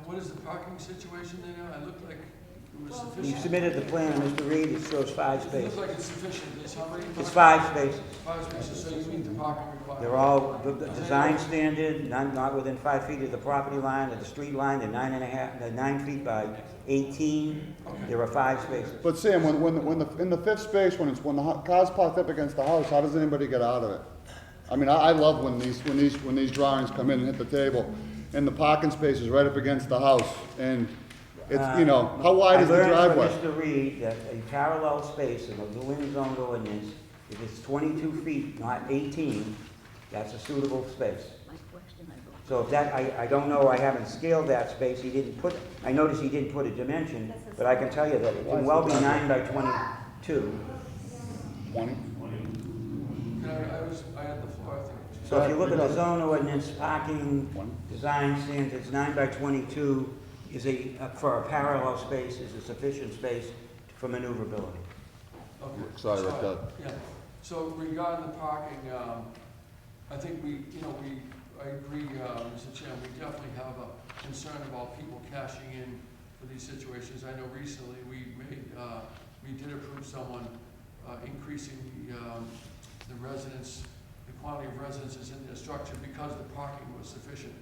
What is the parking situation there now? It looked like it was You sufficient. submitted the plan, Mr. Reed, it shows 5 It spaces. looks like it's sufficient. There's how many? It's 5 spaces. 5 spaces, so you meet the parking requirement. They're all the design standard, not within 5 feet of the property line or the street line, they're 9 feet by 18. There are 5 spaces. But Sam, in the fifth space, when the car's parked up against the house, how does anybody get out of it? I mean, I love when these drawings come in and hit the table, and the parking space is right up against the house, and it's, how wide is the driveway? I learned from Mr. Reed that a parallel space in the Lynn zone ordinance, if it's 22 feet, not 18, that's a suitable space. My question, I don't. So if that, I don't know, I haven't scaled that space, I noticed he didn't put a dimension, but I can tell you that it can well be 9 by 22. 20? I had the floor, I think. So if you look at the zone ordinance, parking design standards, 9 by 22 is for a parallel space, is a sufficient space for maneuverability. Okay. Sorry, Rick, go ahead. Yeah, so regarding the parking, I think I agree, Mr. Chairman, we definitely have a concern about people cashing in for these situations. I know recently we did approve someone increasing the residents, the quantity of residences in their structure because the parking was sufficient.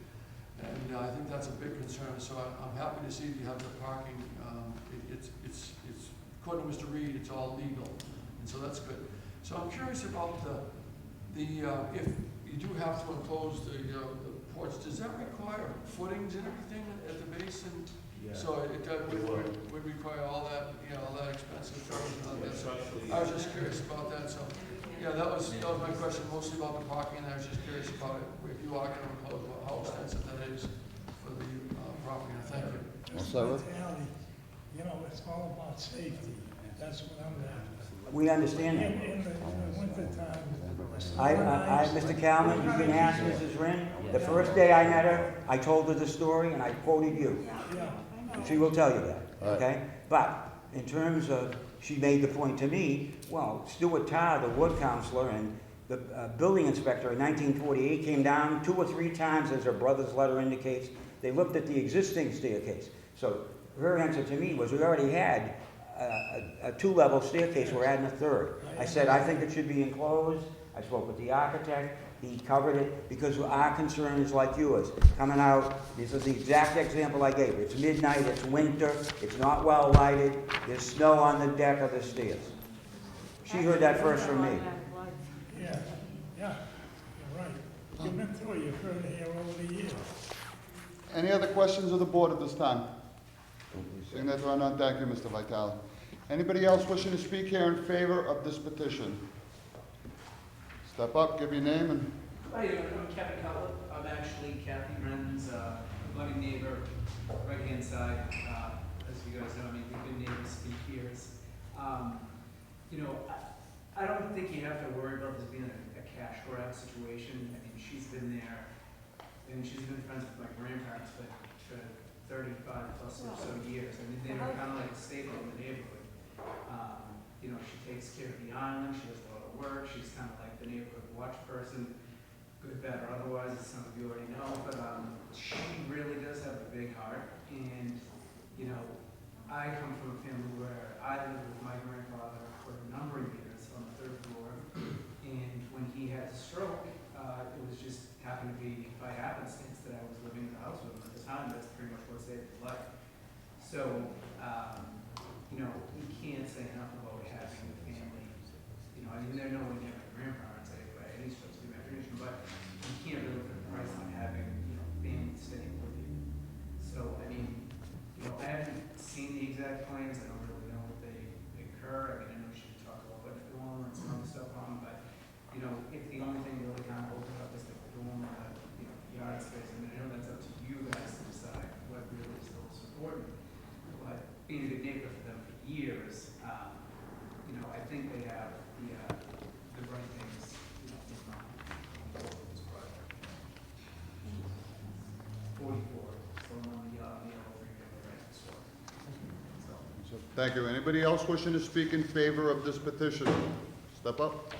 And I think that's a big concern, so I'm happy to see you have the parking. It's according to Mr. Reed, it's all legal, and so that's good. So I'm curious about if you do have to enclose the porch, does that require footings and everything at the base? And so it would require all that, all that expensive footings and all that. So I was just curious about that, so. Yeah, that was my question, mostly about the parking, and I was just curious about it, if you are going to enclose, how extensive that is for the property, and thank you. It's all about safety. That's what I'm after. We understand that. In the wintertime. Mr. Calman, you can ask Mrs. Wren, the first day I met her, I told her the story and I quoted you. Yeah. She will tell you that, okay? But in terms of, she made the point to me, well, Stuart Tarr, the wood counselor, and the building inspector in 1948 came down 2 or 3 times, as her brother's letter indicates. They looked at the existing staircase. So her answer to me was, we already had a 2-level staircase, we're adding a 3rd. I said, I think it should be enclosed. I spoke with the architect. He covered it because our concern is like yours. Coming out, this is the exact example I gave. It's midnight, it's winter, it's not well lighted, there's snow on the deck of the stairs. She heard that first from me. Yeah, you're right. You've been through it, you've heard it here over the years. Any other questions of the board at this time? Seeing that there are none, thank you, Mr. Vitale. Anybody else wishing to speak here in favor of this petition? Step up, give your name, and Hi, I'm Kevin Cutler. I'm actually Kathy Ren's buddy neighbor, right-hand side. As you guys know, I mean, the good neighbors speak peers. You know, I don't think you have to worry about this being a cash grab situation. I mean, she's been there, and she's been friends with my grandparents for 35 plus or so years. I mean, they're kind of like a staple in the neighborhood. You know, she takes care of the island, she does a lot of work, she's kind of like the neighborhood watch person, good, bad, or otherwise, as some of you already know, but she really does have a big heart, and, you know, I come from a family where I lived with my grandfather for a number of years on the 3rd floor, and when he had a stroke, it was just happened to be by happenstance that I was living in the house with him at the time. That's pretty much what saved his life. So, you know, you can't say enough about having a family. You know, I mean, they're nowhere near my grandparents by any stretch of the imagination, but you can't really put a price on having, you know, family staying with you. So, I mean, you know, I haven't seen the exact plans. I don't really know what they incur. I mean, I know she talked about putting a dorm and some other stuff on, but, you know, if the only thing really kind of opens up is the dorm or the, you know, yard space, I mean, I know that's up to you guys to decide what really is the most important. But being a good neighbor for them for years, you know, I think they have the right things, you know, in mind for this project. 44, so I'm on the yellow freeway right next door. So. Thank you. Anybody else wishing to speak in favor of this petition? Step up.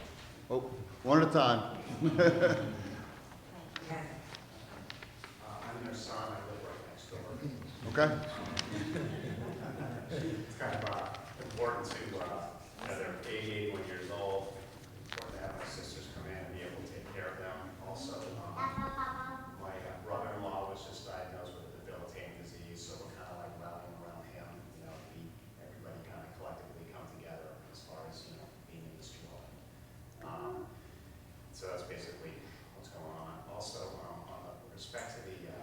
Oh, one at a time. I'm their son, I live right next door. Okay? It's kind of important to, you know, they're 80, 81 years old. Important to have my sisters come in and be able to take care of them. Also, my brother-in-law was just diagnosed with a debilitating disease, so we're kind of like rallying around him. You know, everybody kind of collectively come together as far as, you know, being in this job. So that's basically what's going on. Also, on the respect to the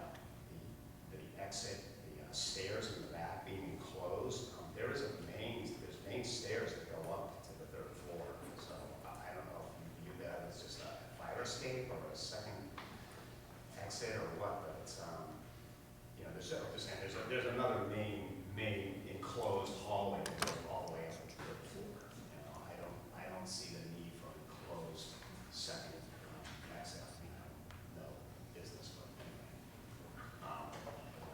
exit, the stairs in the back being enclosed, there's main stairs that go up to the 3rd floor. So I don't know if you view that as just a fire escape or a second exit or what, but it's, you know, there's another main enclosed hallway that goes all the way up to the 3rd floor. You know, I don't see the need for an enclosed second exit. You know, no business, but anyway.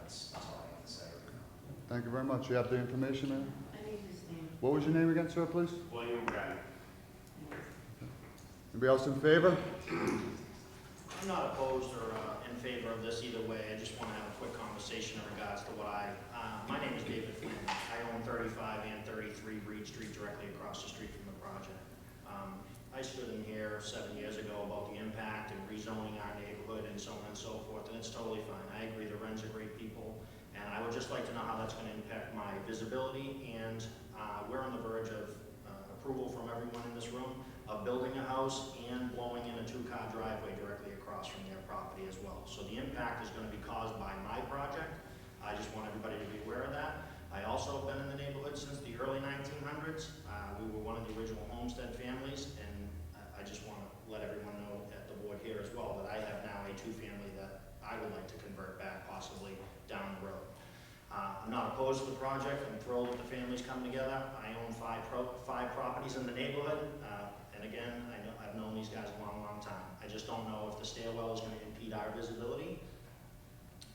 That's all I have to say right now. Thank you very much. You have the information there? I need his name. What was your name again, sir, please? William Brennan. Anybody else in favor? I'm not opposed or in favor of this either way. I just want to have a quick conversation in regards to what my name is David Flynn. I own 35 and 33 Reed Street, directly across the street from the project. I stood in here 7 years ago about the impact and rezoning our neighborhood and so on and so forth, and it's totally fine. I agree the Wrens are great people, and I would just like to know how that's going to impact my visibility, and we're on the verge of approval from everyone in this room of building a house and blowing in a 2-car driveway directly across from their property as well. So the impact is going to be caused by my project. I just want everybody to be aware of that. I also have been in the neighborhood since the early 1900s. We were one of the original homestead families, and I just want to let everyone know at the board here as well that I have now a 2-family that I would like to convert back possibly down the road. I'm not opposed to the project. I'm thrilled that the families come together. I own 5 properties in the neighborhood. And again, I've known these guys a long, long time. I just don't know if the stairwell is going to impede our visibility,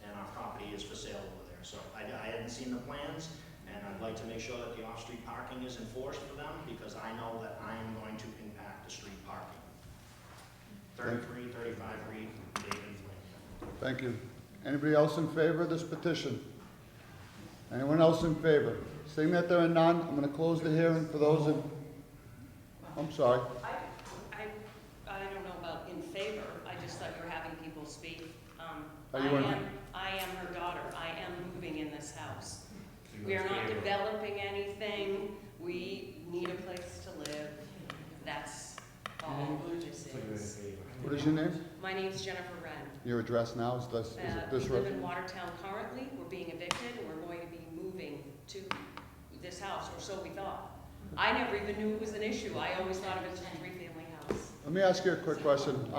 and our property is for sale over there. So I hadn't seen the plans, and I'd like to make sure that the off-street parking is enforced for them, because I know that I am going to impact the street parking. 33, 35 Reed, David Flynn. Thank you. Anybody else in favor of this petition? Anyone else in favor? Seeing that there are none, I'm going to close the hearing for those in... I'm sorry. I don't know about in favor, I just thought you were having people speak. Are you in? I am her daughter, I am moving in this house. We are not developing anything, we need a place to live, that's all this is. What is your name? My name's Jennifer Wren. Your address now is this We live road? in Watertown currently, we're being evicted, and we're going to be moving to this house, or so we thought. I never even knew it was an issue, I always thought it was a 3-family house. Let me ask you a quick question.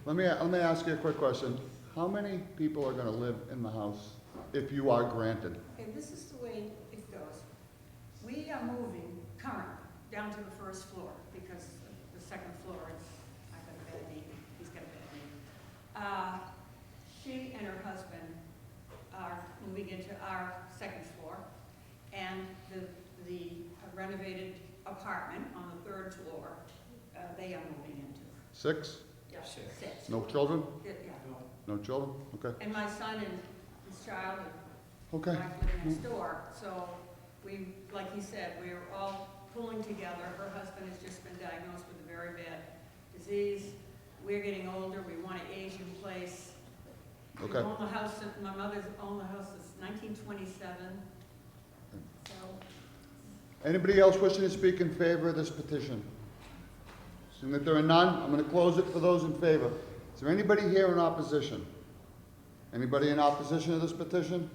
Let me ask you a quick question. How many people are going to live in the house if you are granted? Okay, this is the way it goes. We are moving currently. down to the first floor, because the second floor, I got a bad knee, he's got a bad knee. She and her husband are moving into our second floor, and the renovated apartment on the third floor, they are moving into. 6? Yeah, six. No children? Yeah. No children? Okay. And my son and his child and Okay. wife live next door, so we, like he said, we're all pulling together. Her husband has just been diagnosed with a very bad disease. We're getting older, we want to age in place. Okay. We own the house, my mother's owned the house since 1927, so. Anybody else wishing to speak in favor of this petition? Seeing that there are none, I'm going to close it for those in favor. Is there anybody here in opposition? Anybody in opposition to this petition?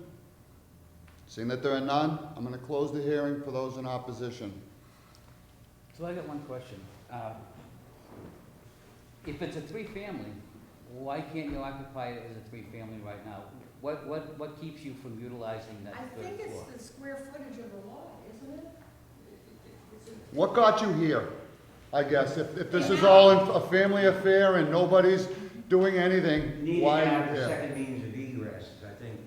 Seeing that there are none, I'm going to close the hearing for those in opposition. So I got one question. If it's a three-family, why can't you occupy it as a three-family right now? What keeps you from utilizing that I third think floor? it's the square footage of the lot, isn't it? What got you here, I guess? If this is all a family affair and nobody's doing anything, Need to why? have a Yeah. second means of egress, as I think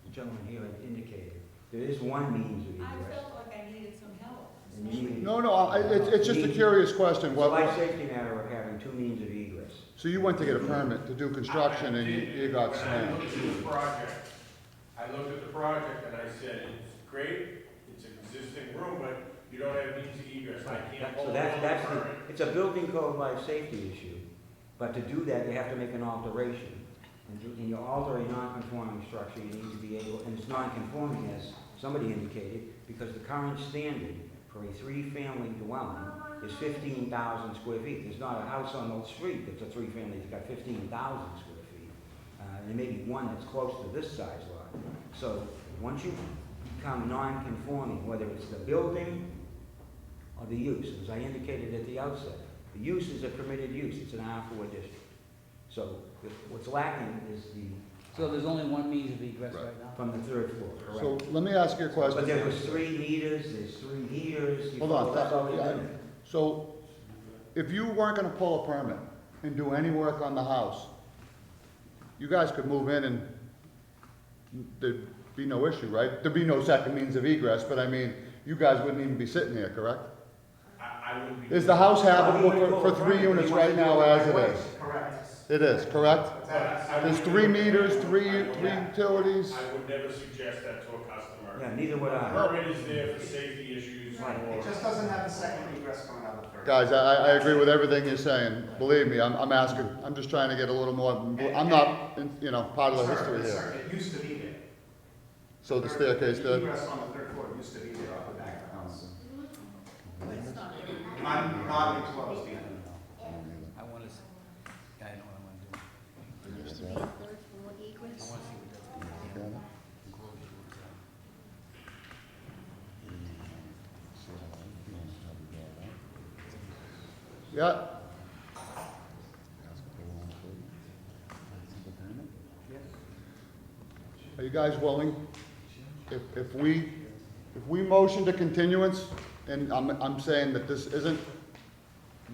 the gentleman here had indicated. There is one means of I egress. felt like I needed some help. And you need- No, it's just a curious question. It's a life safety matter of having two means of egress. So you went to get a permit to do construction and you got When I slammed? looked at the project, and I said, it's great, it's an existing room, but you don't have means of egress, I can't So hold that's a the, permit. it's a building code life safety issue. But to do that, you have to make an alteration. And you alter a non-conforming structure, you need to be able, and it's non-conforming, as somebody indicated, because the current standard for a three-family dwelling is 15,000 square feet. There's not a house on the street that's a three-family that's got 15,000 square feet. There may be one that's close to this size lot. So once you become non-conforming, whether it's the building or the use, as I indicated at the outset, the use is a permitted use, it's an R4 district. So what's lacking is So there's only one means of egress right now? from the third floor, correct? So let me ask you a question. But there was 3 meters, there's 3 heaters. Hold on. That's all you're doing. So if you weren't going to pull a permit and do any work on the house, you guys could move in and there'd be no issue, right? There'd be no second means of egress, but I mean, you guys wouldn't even be sitting here, correct? I wouldn't be. Is the house habitable for 3 units right now as it is? Correct. It is, correct? There's 3 meters, three utilities. I would never suggest that to a customer. Yeah, neither would I. Permit is there for safety issues Right. It just doesn't have the second egress coming out of the third. Guys, I agree with everything you're saying. Believe me, I'm asking, I'm just trying to get a little more, I'm not, part of the history here. Sir, it used to be there. So the staircase The did? egress on the third floor used to be there off the back of the house. It's not there. Not enclosed either. I want to, I know what I want to do. There used to be a third floor I egress. want to see what that's going to be. Enclosure looks like. Yeah. Are you guys willing? If we motion to continuance, and I'm saying that this isn't,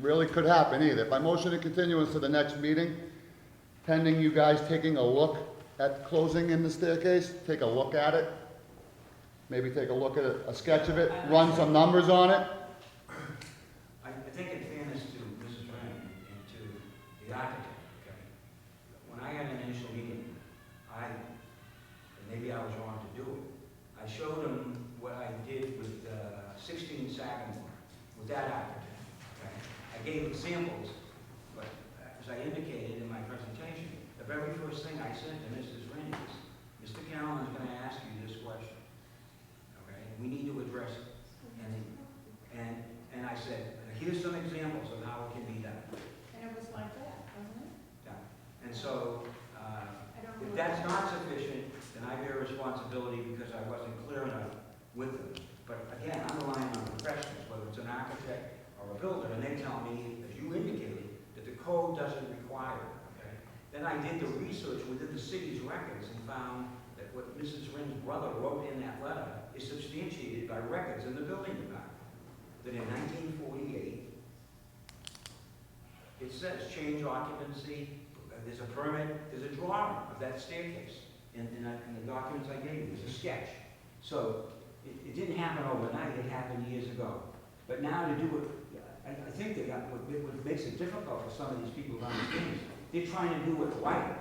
really could happen either. If I motion to continuance to the next meeting, pending you guys taking a look at closing in the staircase, take a look at it, maybe take a look at a sketch of it, run some numbers on it. I think in fairness to Mrs. Ryan and to the architect, okay, when I had an initial meeting, and maybe I was wrong to do it, I showed him what I did with 16 Sagamore, with that architect, okay? I gave examples, but as I indicated in my presentation, the very first thing I said to Mrs. Ryan is, Mr. Callen is going to ask you this question, okay? We need to address it. And I said, here's some examples of how it can be done. And it was like that, wasn't it? Yeah. And so, don't if know. that's not sufficient, then I bear responsibility because I wasn't clear enough with them. But again, I'm relying on professionals, whether it's an architect or a builder, and they tell me, as you indicated, that the code doesn't require it, okay? Then I did the research within the city's records and found that what Mrs. Rin's brother wrote in that letter is substantiated by records in the building department. that in 1948, it says change occupancy, there's a permit, there's a drawing of that staircase. In the documents I gave you, there's a sketch. So it didn't happen overnight, it happened years ago. But now to do it, I think that what makes it difficult for some of these people to understand is they're trying to do it right,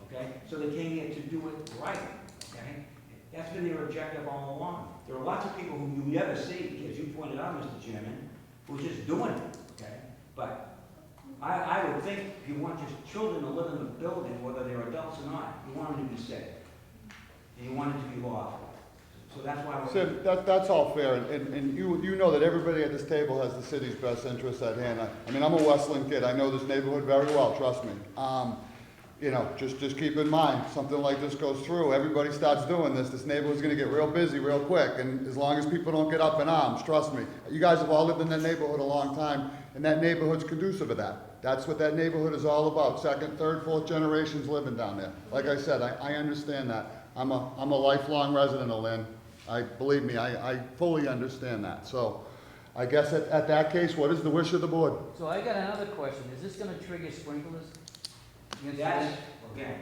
okay? So they came here to do it right, okay? That's been their objective all along. There are lots of people who you never see, as you pointed out, Mr. Chairman, who are just doing it, okay? But I would think if you want your children to live in the building, whether they're adults or not, you want them to be safe. And you want it to be lawful. So that's why we're... Sid, that's all fair, and you know that everybody at this table has the city's best interests at hand. I mean, I'm a Westland kid, I know this neighborhood very well, trust me. You know, just keep in mind, something like this goes through, everybody starts doing this neighborhood's gonna get real busy real quick, and as long as people don't get up in arms, trust me. You guys have all lived in that neighborhood a long time, and that neighborhood's conducive of that. That's what that neighborhood is all about, second, third, fourth generations living down there. Like I said, I understand that. I'm a lifelong resident of Lynn. Believe me, I fully understand that. So I guess at that case, what is the wish of the board? So I got another question. Is this gonna trigger sprinklers? That's, again,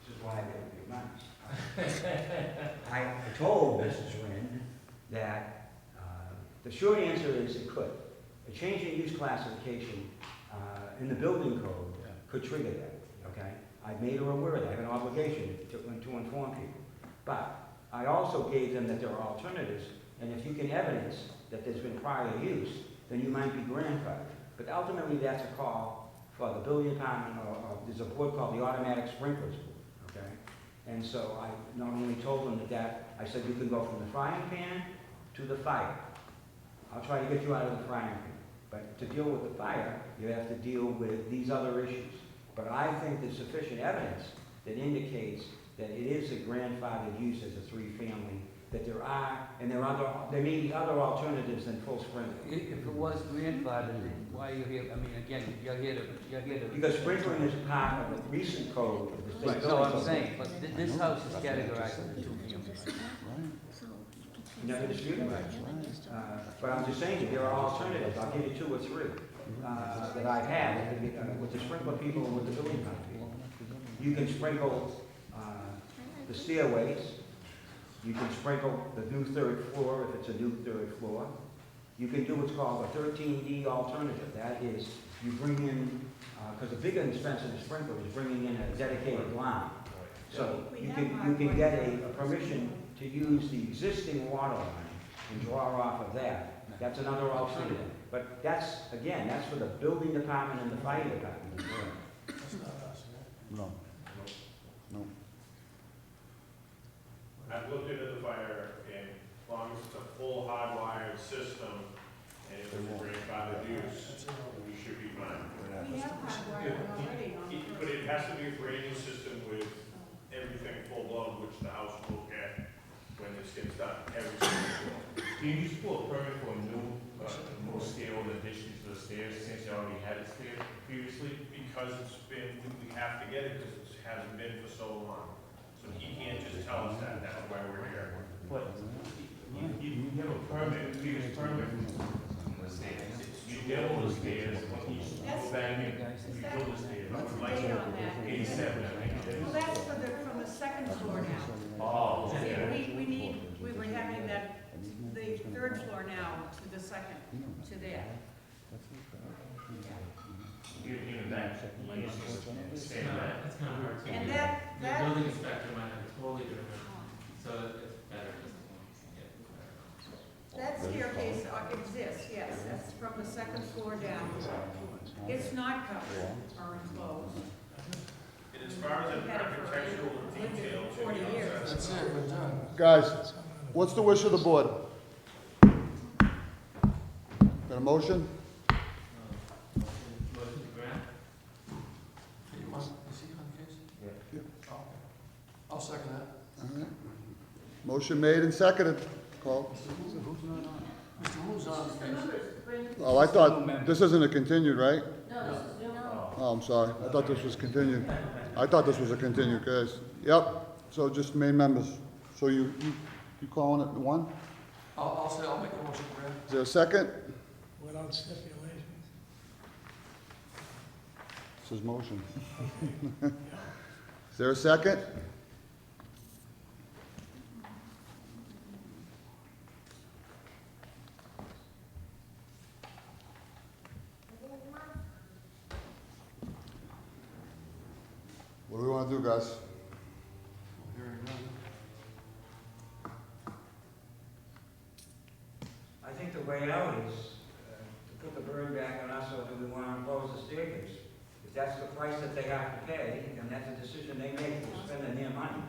this is why I get a big money. I told Mrs. Wynn that the short answer is it could. A change in use classification in the building code could trigger that, okay? I made her aware that I have an obligation to inform people. But I also gave them that there are alternatives, and if you can evidence that there's been prior use, then you might be grandfathered. But ultimately, that's a call for the building department, or there's a board called the Automatic Sprinklers Board, okay? And so I not only told them I said you can go from the frying pan to the fire. I'll try to get you out of the frying pan. But to deal with the fire, you have to deal with these other issues. But I think there's sufficient evidence that indicates that it is a grandfathered use as a three-family, that there may be other alternatives than full sprinkler. If it was grandfathered, why are you here? I mean, again, you're here to... Because sprinkling is part of a recent code of the state. Right, so I'm saying, but this house is categorized as a two-family. Never disputed that. But I'm just saying, there are alternatives. I'll give you two or three that I've had with the sprinkler people and with the building company. You can sprinkle the stairways. You can sprinkle the new third floor if it's a new third floor. You can do what's called a 13D alternative. That is, you bring in, because the big expense of the sprinkler is bringing in a dedicated line. So you can get a permission to use the existing water line and draw off of that. That's another alternative. But that's for the building department and the fire department as well. That's not us, No. No. I've looked into the fire, and as long as it's a full hardwired system, and it was a grandfathered use, we should be fine. We have hardwired already on the first. But it has to be a brand new system with everything full blown, which the house will get when this gets done, every single floor. Do you just pull a permit for a new, more stair in addition to the stairs, since you already had it there previously? Because we have to get it because it hasn't been for so long. So he can't just tell us that, that's why we're here. But you have a permit, a previous permit from the stairs. You demo the stairs, you go back and you build the stairs. What's the date on that? 87, I think. Well, that's from the second floor now. Oh, See, okay. we were having the third floor now to the second, to there. Even that, you used to expand that. That's kind of hard to And do. that- The building inspector might have a totally different, so it's better just to get That staircase exists, yes, that's from the second floor down. It's not covered or enclosed. And as far as the architectural detail, 40 years. That's it, we're done. Guys, what's the wish of the board? Got a motion? motion to grant. Is he on the case? Yeah. Oh, okay. I'll second that. All right. Motion made and seconded. Call. Mr. Who's on the case? Oh, I thought, this isn't a continued, right? No, this is new. Oh, I'm sorry. I thought this was continued. I thought this was a continued case. Yep. So just main members. So you calling it one? I'll make a motion to grant. Is there a second? Without stipulations? This is motion. Okay. Is there a second? What do we want to do, guys? Hearing none. I think the way out is to put the burden back on us, or do we want to close the staircase? If that's the price that they have to pay, and that's a decision they make for spending their money.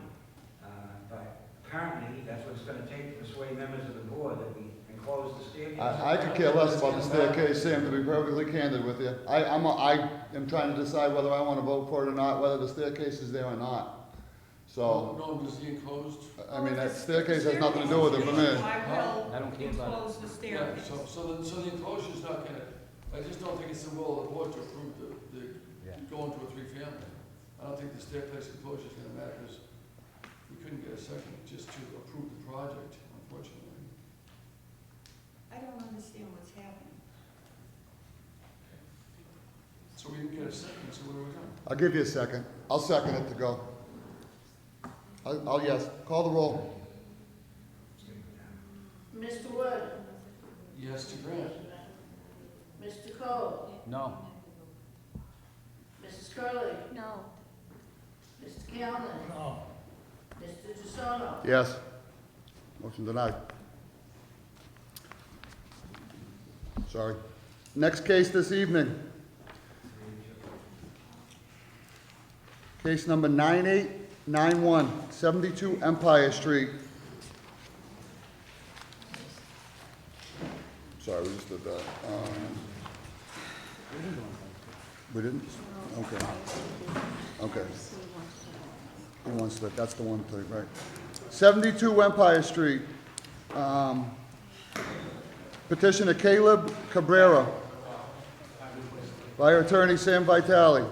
But apparently, that's what it's going to take to persuade members of the board that we can close the staircase. I could care less about the staircase, Sam, to be perfectly candid with you. I am trying to decide whether I want to vote for it or not, whether the staircase is there or not. So, No, because the enclosed. I mean, that staircase has nothing to do with it for me. I don't care about it. Close the Yeah, staircase. so the enclosure's not gonna, I just don't think it's the will of the board to approve going to a three-family. I don't think the staircase enclosure's gonna matter, because we couldn't get a second just to approve the project, unfortunately. I don't understand what's happening. So we didn't get a second, so what are we doing? I'll give you a second. I'll second it to go. I'll yes. Call the roll. Mr. Wood, Yes to grant. Mr. Cole, No. Mrs. Curley, No. Mr. Callen, No. Mr. DeSono. Yes. Motion denied. Sorry. Next case this evening. Case number 9891, 72 Empire Street. Sorry, we just did that. We didn't? Okay. Okay. He wants that, that's the one thing, right? 72 Empire Street. Petitioner Caleb Cabrera. By attorney Sam Vitale.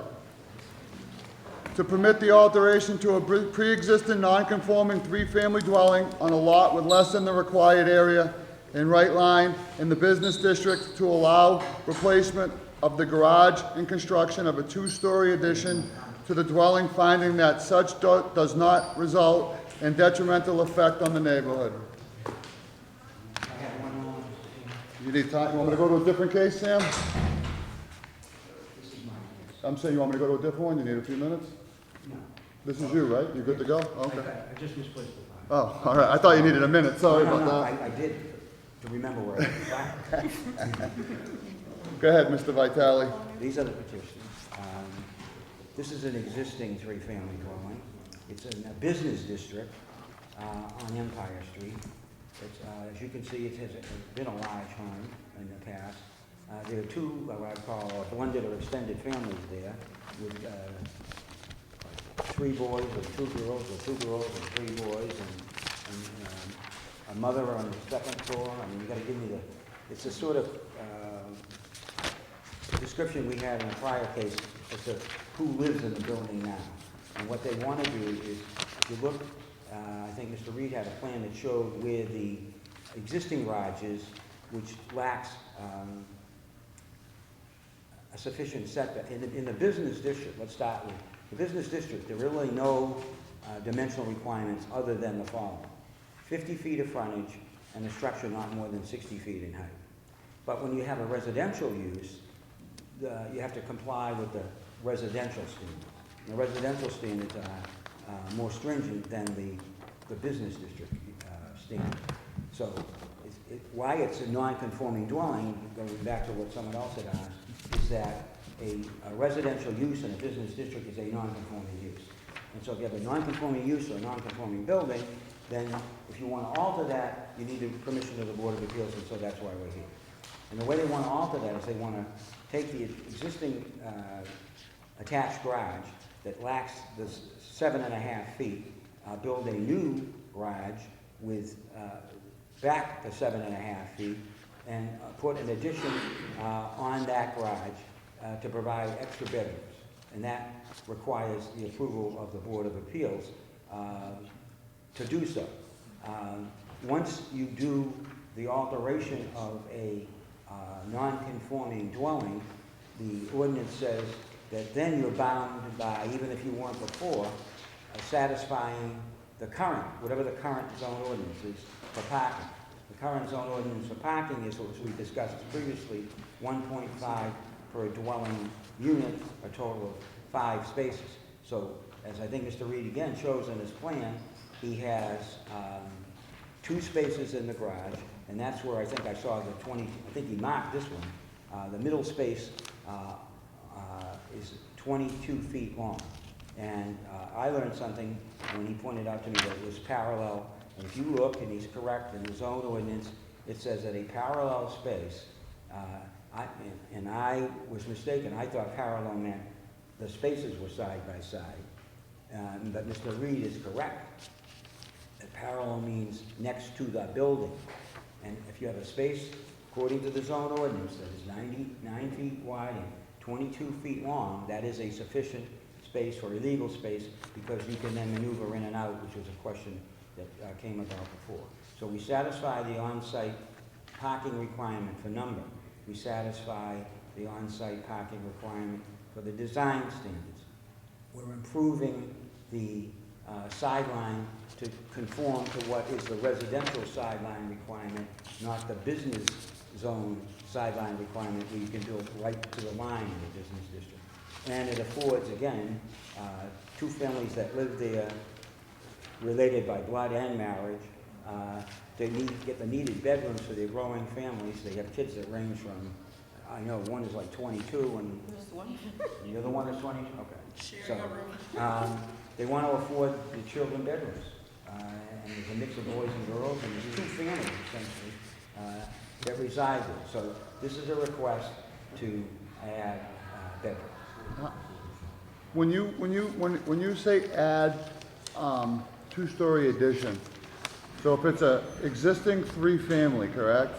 To permit the alteration to a pre-existing non-conforming three-family dwelling on a lot with less than the required area in right line in the business district to allow replacement of the garage and construction of a two-story addition to the dwelling, finding that such does not result in detrimental effect on the neighborhood. You need time, you want me to go to a different case, Sam? I'm saying you want me to go to a different one, you need a few minutes? No. This is you, right? You good to go? Okay. I just misplaced the file. Oh, all right, I thought you needed a minute, sorry No, about that. I did, to remember where I was. Go ahead, Mr. Vitale. These are the petitions. This is an existing three-family dwelling. It's in a business district on Empire Street. It's, as you can see, it has been a large home in the past. There are two, what I call blended or extended families there, with 3 boys or 2 girls, or 2 girls and 3 boys, and a mother on the second floor. I mean, you got to give me it's the sort of description we had in a prior case as to who lives in the building now. And what they want to do is, if you look, I think Mr. Reed had a plan that showed where the existing garage is, which lacks a sufficient setback. In the business district, let's start with the business district, there are really no dimensional requirements other than the following: 50 feet of frontage and a structure not more than 60 feet in height. But when you have a residential use, you have to comply with the residential standards. The residential standards are more stringent than the business district standards. So why it's a non-conforming dwelling, going back to what someone else had asked, is that a residential use in a business district is a non-conforming use. And so if you have a non-conforming use or a non-conforming building, then if you want to alter that, you need the permission of the Board of Appeals, and so that's why we're here. And the way they want to alter that is they want to take the existing attached garage that lacks the 7.5 feet, build a new garage with back the 7.5 feet, and put an addition on that garage to provide extra bedrooms. And that requires the approval of the Board of Appeals to do so. Once you do the alteration of a non-conforming dwelling, the ordinance says that then you're bound by, even if you weren't before, satisfying the current, whatever the current zone ordinance is for parking. The current zone ordinance for parking is, as we discussed previously, 1.5 per dwelling unit, a total of 5 spaces. So, as I think Mr. Reed again shows in his plan, he has 2 spaces in the garage, and that's where I think I saw the 20, I think he marked this one. The middle space is 22 feet long. And I learned something when he pointed out to me that it was parallel. And if you look, and he's correct, in the zone ordinance, it says that a parallel space, and I was mistaken. I thought parallel meant the spaces were side by side. But Mr. Reed is correct. That parallel means next to the building. And if you have a space, according to the zone ordinance, that is 99 feet wide and 22 feet long, that is a sufficient space or illegal space, because you can then maneuver in and out, which was a question that came about before. So we satisfy the on-site parking requirement for number. We satisfy the on-site parking requirement for the design standards. We're improving the sideline to conform to what is the residential sideline requirement, not the business zone sideline requirement where you can build right to the line in the business district. And it affords, again, 2 families that live there, related by blood and marriage, they get the needed bedrooms for their growing families. They have kids that range from, I know one is like 22, and the other one is 20. Okay. So they want to afford the children bedrooms, and there's a mix of boys and girls, and there's 2 families essentially that reside there. So this is a request to add bedrooms. When you say add 2-story addition, so if it's a existing 3-family, correct?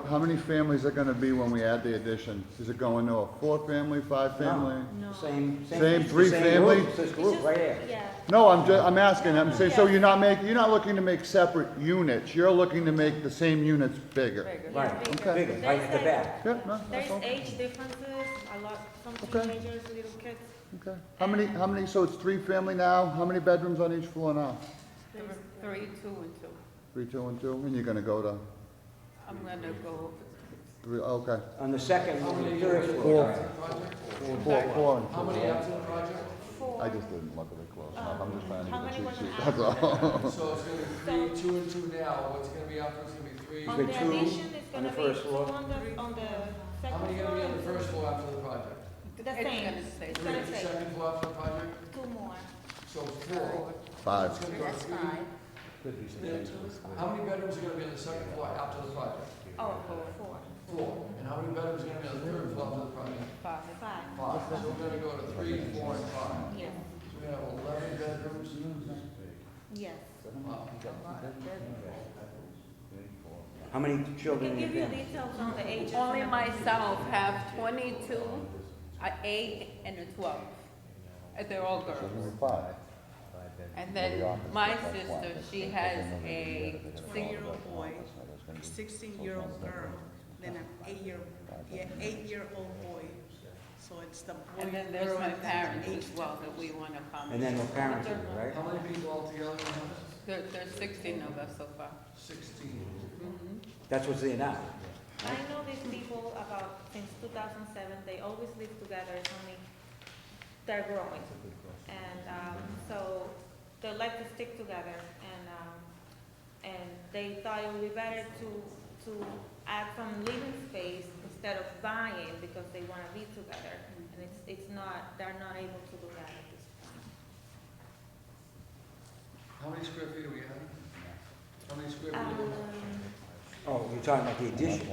How many families are going to be when we add the addition? Is it going to a 4-family, 5-family? No. Same 3-family? This group right here. Yeah. No, I'm asking. I'm saying, so you're not looking to make separate units. You're looking to make the same units bigger. Right, Okay. bigger, right at the back. Yeah, no, There's that's okay. age differences, a lot, some Okay. teenagers, little kids. Okay. How many, so it's 3-family now? How many bedrooms on each floor now? 3, 2, and 2. 3, 2, and 2? And you're going to go to I'm gonna go 3, okay. On the second, How many third units floor. after the project? 4 and 2. How many after the project? I just didn't look at it close enough. I'm just trying to How get a many cheat was sheet, it that's all. So it's gonna be 3, 2, and 2 now, what's gonna be after, it's gonna be 3? On The the 2 addition, it's on the gonna be first 2 floor. on the How second many floor. gonna be on the and first floor after the project? The It's same, gonna stay. it's 3 gonna at the stay, second floor after the project? 2 more. So it's 4. 5. It's gonna go That's 3. 5. How many bedrooms are gonna be on the second floor after the project? Oh, 4. 4. And how many bedrooms are gonna be on the third floor after the project? 5. 5. So we're gonna go to 3, 4, and 5. Yes, So we're gonna have 11 bedrooms. yes. Wow. How many I children can in give your you family? details on the ages. Only and myself have 22, an 8, and a 12. And they're all girls. 5. And then my sister, she has a 3-year-old boy, a 16-year-old girl, then an 8-year-old boy. So it's the boy, And then there's girl, my and then parents the as age well that we want to come. And then the parents in there, right? How many people altogether in the house? There's 16 of us so far. 16. That's what's there now. I know these people about, since 2007, they always live together, it's only, they're growing. And, so, they like to stick together, and they thought it would be better to add some living space instead of buying, because they wanna be together. And it's not, they're not able to do that at this point. How many square feet are we having? How many square feet are we Oh, you're talking about the addition?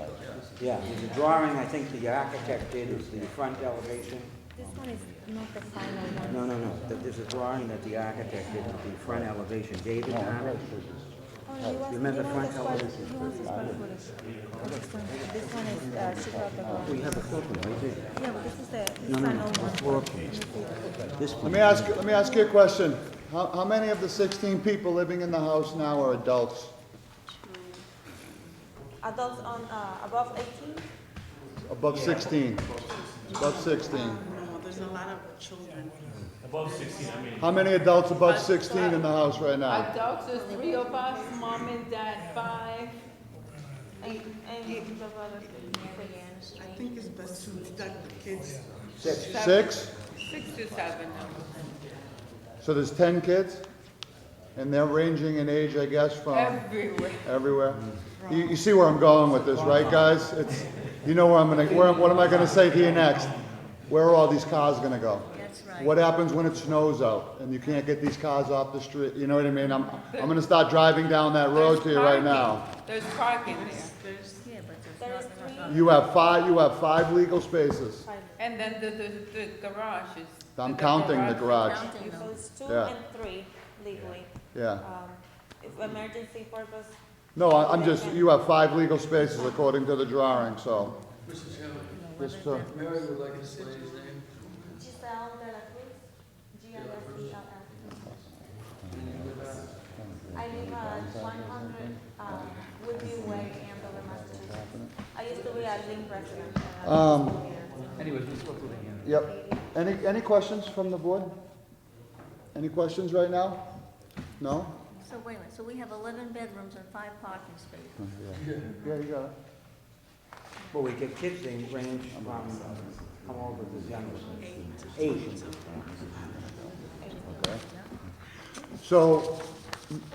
Yeah, there's a drawing, I think the architect did, is the front elevation. This one is not the final one. No. There's a drawing that the architect did with the front elevation. David, Arnold? You remember front elevation? He wants the square footage. This one is, she got the wrong. We have a filter right there. Yeah, but this is the No, final the one. floor plan. This Let me ask you a question. How many of the 16 people living in the house now are adults? Adults on, above 18? Above 16. Above 16. No, there's a lot of children. Above 16, I mean. How many adults above 16 in the house right now? Adults, there's 3 of us, mom and dad, 5. And the brothers? I think it's best to let the kids. 6? 6 to 7. So there's 10 kids? And they're ranging in age, I guess, from? Everywhere. Everywhere? You see where I'm going with this, right, guys? It's, you know where I'm gonna, what am I gonna say to you next? Where are all these cars gonna go? That's right. What happens when it snows out and you can't get these cars off the street? You know what I mean? I'm gonna start driving down that road to you right now. There's parking there. There's, Yeah, but there's not. You have 5 legal spaces. and then the garage is. I'm counting the garage. Counting them. So it's 2 Yeah. and 3 legally. Yeah. If emergency purpose, No, I'm just, you have 5 legal spaces according to the drawing, so. Mrs. Hammond, Just, Mary would like to say his name. Giselle De La Cruz, Gisell. And you live at? I live at 100 Woodview Way, Andover, Massachusetts. I used to be a Lynn resident. and I was here. Anyways, let's go through the hand. Yep. Any questions from the board? Any questions right now? No? So wait a minute, so we have 11 bedrooms and 5 parking spaces. Yeah, you got it. Well, we get kids, they range from, how old is this youngest? 8. Okay. So,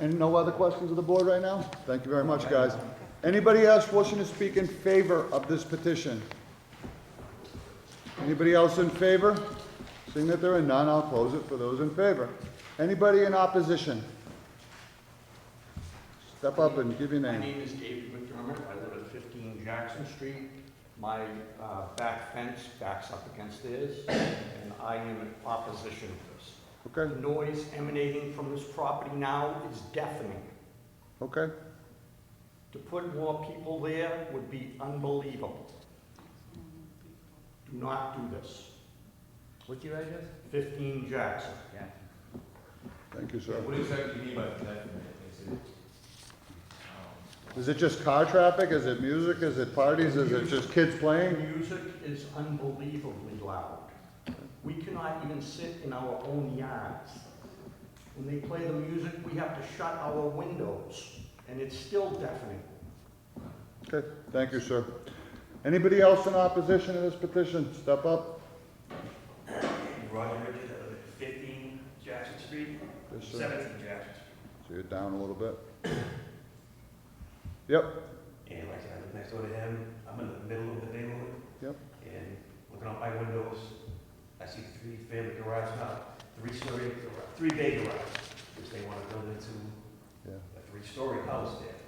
and no other questions of the board right now? Thank you very much, guys. Anybody else wishing to speak in favor of this petition? Anybody else in favor? Seeing that there are none, I'll close it for those in favor. Anybody in opposition? Step up and give your My name. name is David McDermott. I live at 15 Jackson Street. My back fence backs up against theirs, and I am in opposition to this. Okay, The noise emanating from this property now is deafening. okay. To put more people there would be unbelievable. Do not do this. What's your address? 15 Jackson. Yeah. Thank you, sir. What exactly do you mean by that? Is it just car traffic? Is it music? Is it parties? Is it just kids playing? Music is unbelievably loud. We cannot even sit in our own yards. When they play the music, we have to shut our windows, and it's still deafening. Okay, thank you, sir. Anybody else in opposition to this petition? Step up. Roger Richards, I live at 15 Jackson Street, Yes, sir. 17 Jackson Street. So you're down a little bit. Yep, And like I said, I live next door to him, I'm in the middle of the neighborhood. Yep. And looking out my windows, I see 3-family garage now, 3-story, 3-bay garage, which they want to build into yeah. a 3-story house there.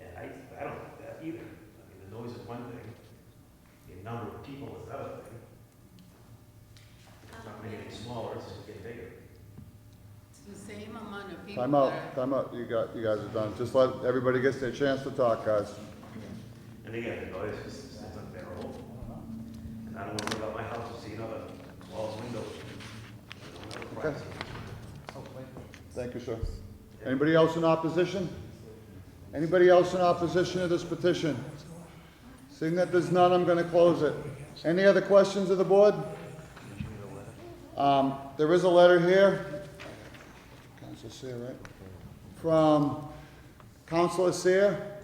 And I don't like that either. I mean, the noise is one thing, the number of people is another thing. It's not making it smaller, it's just getting bigger. The same amount of people. Time out, time out. You guys are done. Just let everybody get their chance to talk, guys. And again, the noise is unbearable. And I don't want to live out my house and see another walls, windows. Okay. Thank you, sir. Anybody else in opposition? Anybody else in opposition to this petition? Seeing that there's none, I'm gonna close it. Any other questions of the board? There is a letter here. Councilor Seer, right? From Councilor Seer.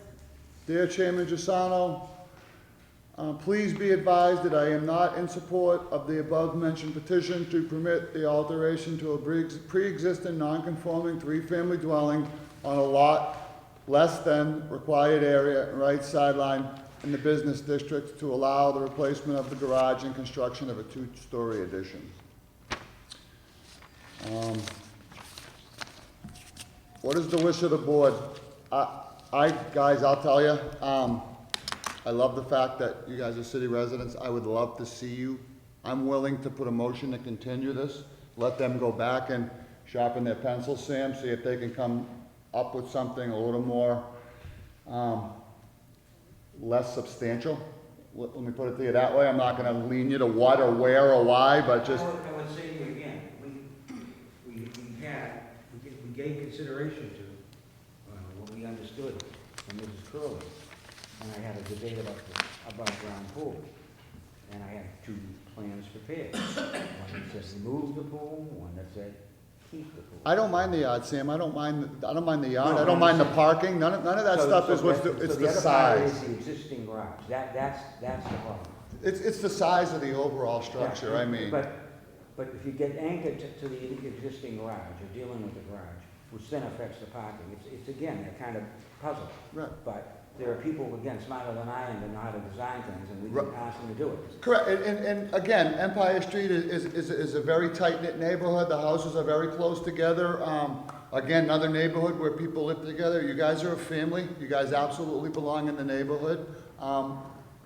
Dear Chairman Gisano, please be advised that I am not in support of the above-mentioned petition to permit the alteration to a pre-existing non-conforming 3-family dwelling on a lot less than required area and right sideline in the business district to allow the replacement of the garage and construction of a 2-story addition. What is the wish of the board? Guys, I'll tell you, I love the fact that you guys are city residents. I would love to see you. I'm willing to put a motion to continue this. Let them go back and sharpen their pencils, Sam, see if they can come up with something a little more, less substantial. Let me put it to you that way. I'm not gonna lean you to what or where or why, but just, I would say to you again, we gave consideration to what we understood from Mrs. Curley. and I had a debate about the above-ground pool. And I had two plans prepared. One that says remove the pool, one that said keep the pool. I don't mind the yard, Sam, I don't mind the yard, No, I don't mind the I'm saying- parking, none of that stuff is what's, it's the other part is size. the existing garage, that's the problem. It's the size of the overall structure, Yeah, I mean. But if you get anchored to the existing garage, you're dealing with the garage, which then affects the parking, it's again, a kind of puzzle. Right. But there are people, again, smarter than I am, that know how to design things, and we Right. can ask them to do it. Correct, and again, Empire Street is a very tight-knit neighborhood, the houses are very close together. Again, another neighborhood where people live together, you guys are a family, you guys absolutely belong in the neighborhood.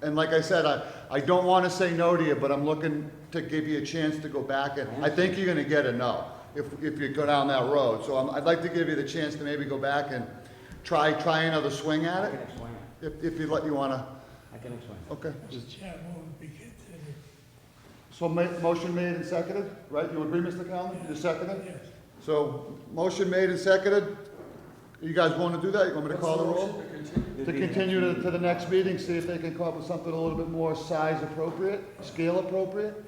And like I said, I don't wanna say no to you, but I'm looking to give you a chance to go back, and I think you're gonna get a no, if you go down that road. So I'd like to give you the chance to maybe go back and try another swing at I it, can explain it. if you wanna, I can explain it. okay. Mr. Chair, move be continued. So motion made and seconded, right? You agree, Mr. Conlon? You seconded? Yes. So, motion made and seconded. You guys want to do that? You want me to call the roll? To continue to the next meeting, see if they can come up with something a little bit more size appropriate, scale appropriate?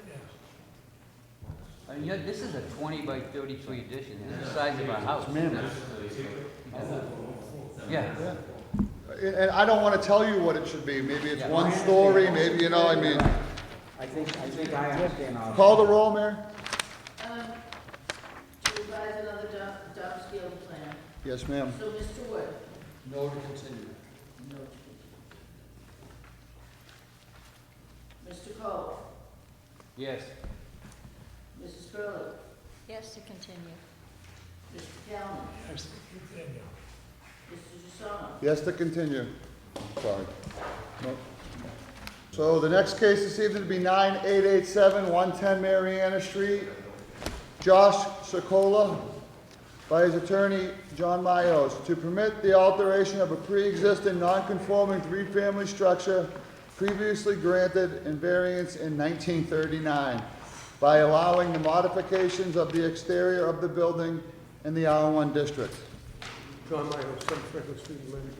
I mean, this is a 20 by 33 addition, this is the size of our house. Yeah. And I don't want to tell you what it should be. Maybe it's Yeah. one story, maybe, you know, I mean. I think I understand all. Call the roll, Mayor? To revise another job scale plan. Yes, ma'am. So, Mr. Wood? No to continue. Mr. Cole? Yes. Mrs. Curley? Yes, to continue. Mr. Callen? Yes, to continue. Mr. Jussono? Yes, to continue. Sorry. Nope. So the next case this evening will be 9887 110 Mariana Street. Josh Sokola, by his attorney, John Mayos, to permit the alteration of a pre-existing non-conforming three-family structure previously granted in variance in 1939 by allowing the modifications of the exterior of the building in the R1 district. John Myers, 7 Franklin Street, Lynn.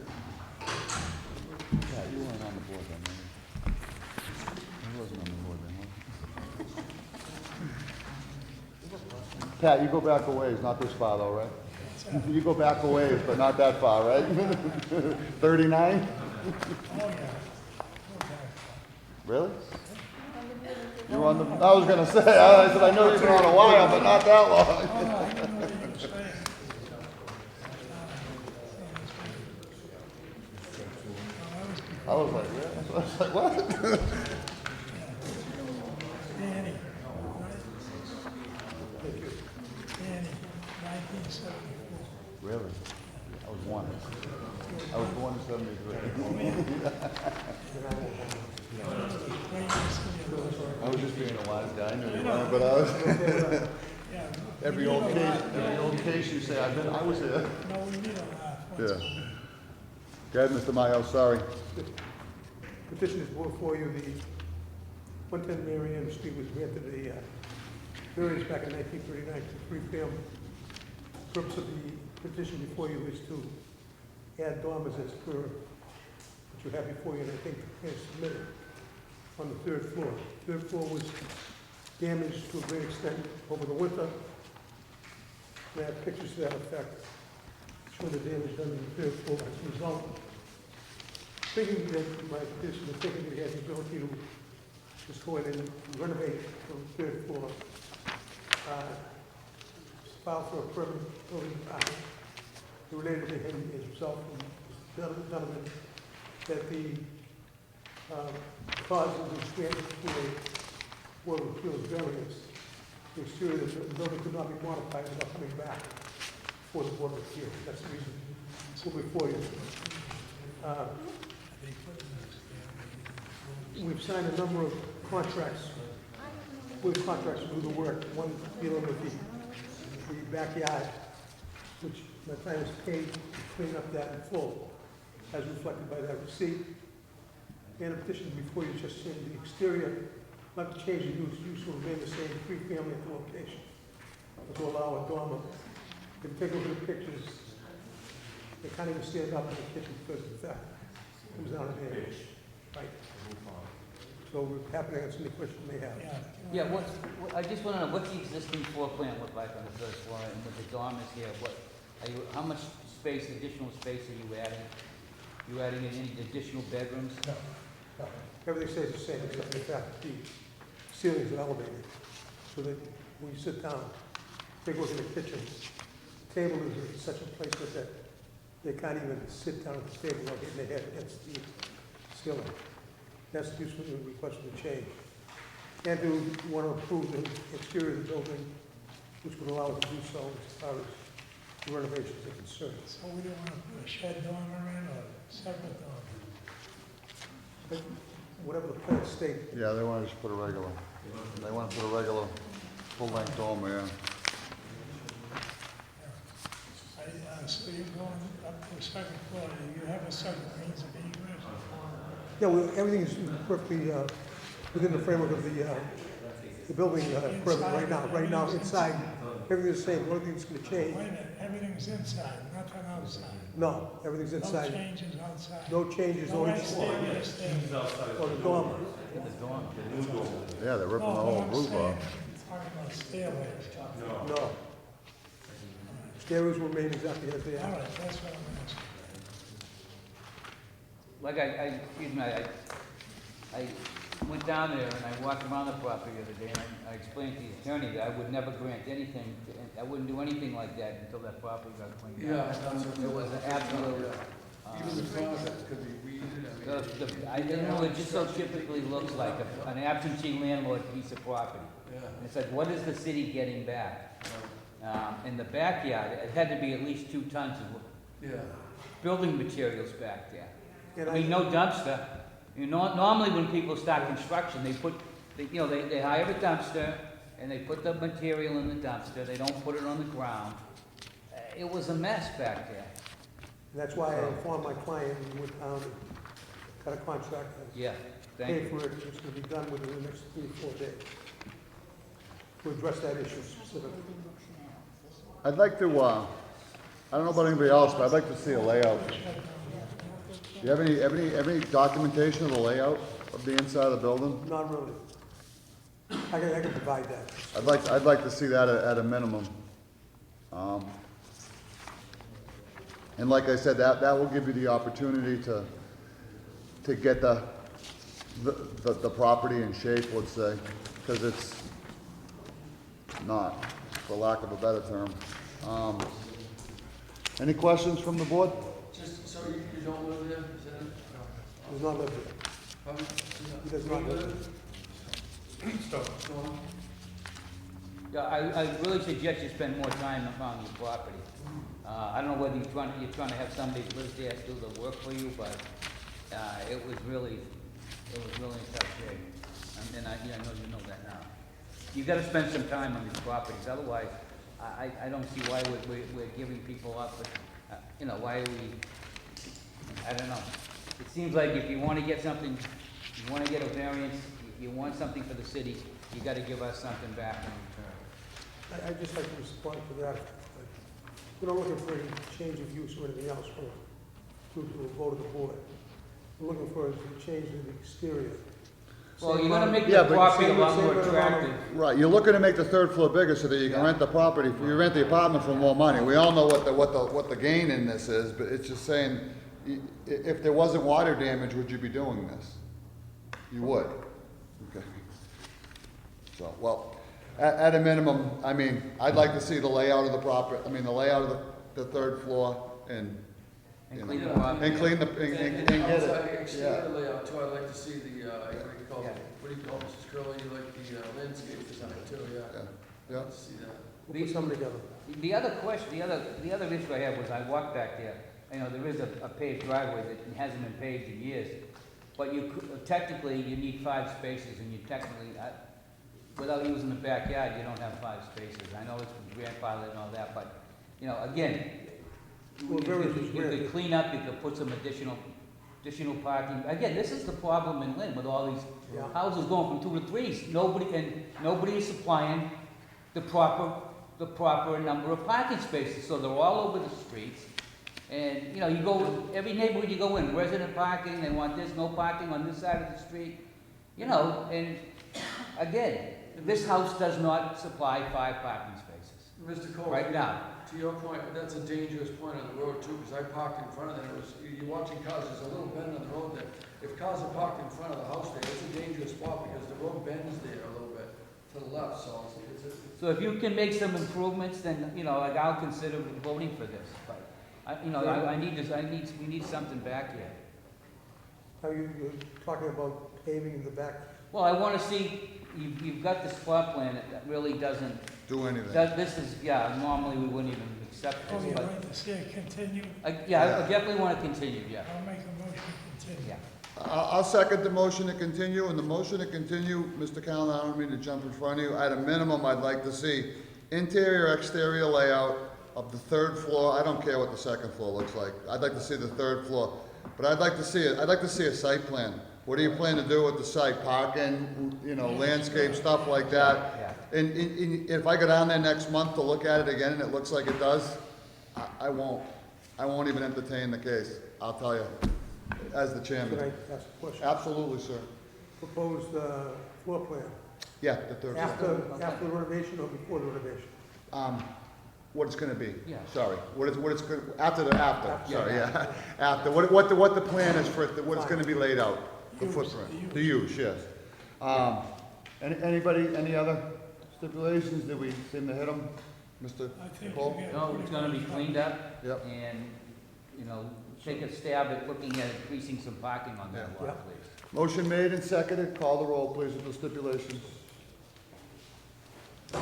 Yeah, you weren't on the board then, were you? I wasn't on the board then. Pat, you go back a ways, not this far though, right? You go back a ways, but not that far, right? 39? Oh, yeah. Really? You were on the, I was gonna say, I said, I know you've been on a while, but not that long. Oh, I didn't know what you were saying. I was like, yeah, I was like, what? Danny, Danny, 1974. Really? I was one. I was born in 73. I was just being a wise guy, I knew you weren't, but I was. Every old case you say, I was there. No, we need a laugh. Yeah. Go ahead, Mr. Miles, sorry. Petition is before you, the 110 Mariana Street was granted a variance back in 1939 to three-family. Purpose of the petition before you is to add dormers as per what you have before you, and I think is submitted on the third floor. Third floor was damaged to a great extent over the winter. I have pictures to that effect, showing the damage done to the third floor as a result. Thinking that my petition, is thinking that he has the ability to just go in and renovate the third floor. File for a permit building department. Related to him is himself and Donovan, that the cause of the granted to a Board of Appeals variance, the exterior of the building could not be modified without coming back for the Board of Appeals. That's the reason it's before you. We've signed a number of contracts with contracts to do the work. One dealing with the backyard, which my client is paid to clean up that in full, as reflected by that receipt. And a petition before you just saying the exterior, not to change the use will remain the same, three-family at the location, to allow a dormer. If you take a look at the pictures, they can't even stand up in the kitchen because of that. comes down to here. Right. So we're happy to answer any questions you may have. Yeah, I just wanna know, what's the existing floor plan look like on the first floor, and with the dormers here, how much space, additional space are you adding? You adding in any additional bedrooms? No. Everything stays the same, except the fact that the ceilings are elevated, so that when you sit down, take a look in the kitchen, the table is in such a place that they can't even sit down at the table without hitting their head against the ceiling. That's the use of the request for the change. And do want to improve the exterior of the building, which would allow us to do so as far as the renovations are concerned. So we don't want to put a shed dormer in or separate dormer? But whatever the plan states. Yeah, they want to just put a regular, they want to put a regular full-length dormer, yeah. So you're going up to the second floor, you have a second means of egress? Yeah, well, everything is perfectly within the framework of the building permit right now. Right now, inside, everything is the same. The only thing that's going to change. Wait a minute, everything's inside, nothing outside? No, everything's inside. No changes outside? No changes, No only exterior stairs? or the dormer. Yeah, they're ripping the whole roof off. Talking about stairways. No. Stairways will remain exactly as they All are. right, that's what I'm asking. Like excuse me, I went down there and I walked around the property the other day, and I explained to the attorney that I would never grant anything, I wouldn't do anything like that until that property got cleaned up. Yeah. It was an absolute, Even the process could be weeded, I didn't know, it just so typically looks like an absentee landlord piece of property. Yeah. And it's like, what is the city getting back? In the backyard, it had to be at least 2 tons of yeah. building materials back there. And I mean, no dumpster. You know, normally when people start construction, they hire a dumpster and they put the material in the dumpster. They don't put it on the ground. It was a mess back there. And that's why I informed my client, we went down and got a contract. Yeah, thank Paid you. for it, it's going to be done within the next 3 or 4 days. To address that issue specifically. I'd like to, I don't know about anybody else, but I'd like to see a layout. Do you have any documentation of the layout of the inside of the building? Not really. I can provide that. I'd like to see that at a minimum. And like I said, that will give you the opportunity to get the property in shape, let's say, because it's not, for lack of a better term. Any questions from the board? Just, so you don't live there, is that it? Does not live there. Pardon? He does not live there. Stop. Yeah, I really suggest you spend more time around your property. I don't know whether you're trying to have somebody who lives there do the work for you, but it was really in tough shape. And I know you know that now. You've got to spend some time on these properties, otherwise, I don't see why we're giving people up, but, why are we, I don't know. It seems like if you want to get something, you want to get a variance, you want something for the city, you got to give us something back in return. I'd just like to respond to that. We're not looking for any change of use or anything else to a vote of the board. We're looking for a change in the exterior. Well, you're gonna make Yeah, the but property a same- lot same more amount of- attractive. Right, you're looking to make the 3rd floor bigger so that you can rent the property, you rent the apartment for more money. We all know what the gain in this is, but it's just saying, if there wasn't water damage, would you be doing this? You would. Okay. So, well, at a minimum, I mean, I'd like to see the layout of the the layout of the 3rd floor and clean the property. And clean the, and get Outside it. exterior layout too, I'd like to see the, what do you call it, Mrs. Curley, you like the landscape design too, yeah. Yeah. I'd like to see that. We'll put something together. The other question, the other issue I have was I walked back there, there is a paved driveway that hasn't been paved in years, but technically, you need 5 spaces, and you technically, without using the backyard, you don't have 5 spaces. I know it's grandfathered and all that, but, again, you could clean up, you could put some additional parking. Again, this is the problem in Lynn with all these houses going from 2 to 3s. Nobody is supplying the proper number of parking spaces, so they're all over the streets. And, you know, you go, every neighborhood you go in, resident parking, they want this, no parking on this side of the street. You know, and again, this house does not supply 5 parking spaces Mr. Cole. right now. To your point, that's a dangerous point on the road too, because I parked in front of it, you're watching cars, there's a little bend on the road there. If cars are parked in front of the house there, it's a dangerous spot because the road bends there a little bit to the left, so So if you can make some improvements, then, you know, like I'll consider voting for this, but, I need this, we need something back here. Are you're talking about paving in the back? Well, I wanna see, you've got this plot plan that really doesn't, Do anything. this is, yeah, normally we wouldn't even accept Oh, this, you'd but, like to see it continue? yeah, I definitely wanna continue, yeah, I'll make a motion to continue. yeah. I'll second the motion to continue, and the motion to continue, Mr. Callen, I don't mean to jump in front of you, at a minimum, I'd like to see interior, exterior layout of the 3rd floor, I don't care what the 2nd floor looks like, I'd like to see the 3rd floor, but I'd like to see a site plan. What do you plan to do with the site, parking, you know, landscape, stuff like that? And if I go down there next month to look at it again and it looks like it does, I won't even entertain the case, I'll tell you, as the chairman. Can I ask a question? Absolutely, sir. Proposed floor plan, Yeah, the 3rd floor. after the renovation or before the renovation? What it's gonna be. Yeah. Sorry, what it's gonna, after, sorry, Yeah. yeah. After, what the plan is for, what it's gonna be laid out, the footprint. The use, yes. Anybody, any other stipulations? Did we seem to hit them, Mr. I think Cole? we got No, it's gonna be cleaned up. Yep. And, you know, take a stab at looking at increasing some parking on that Yeah. lot, please. Motion made and seconded. Call the roll, please, with the stipulations. You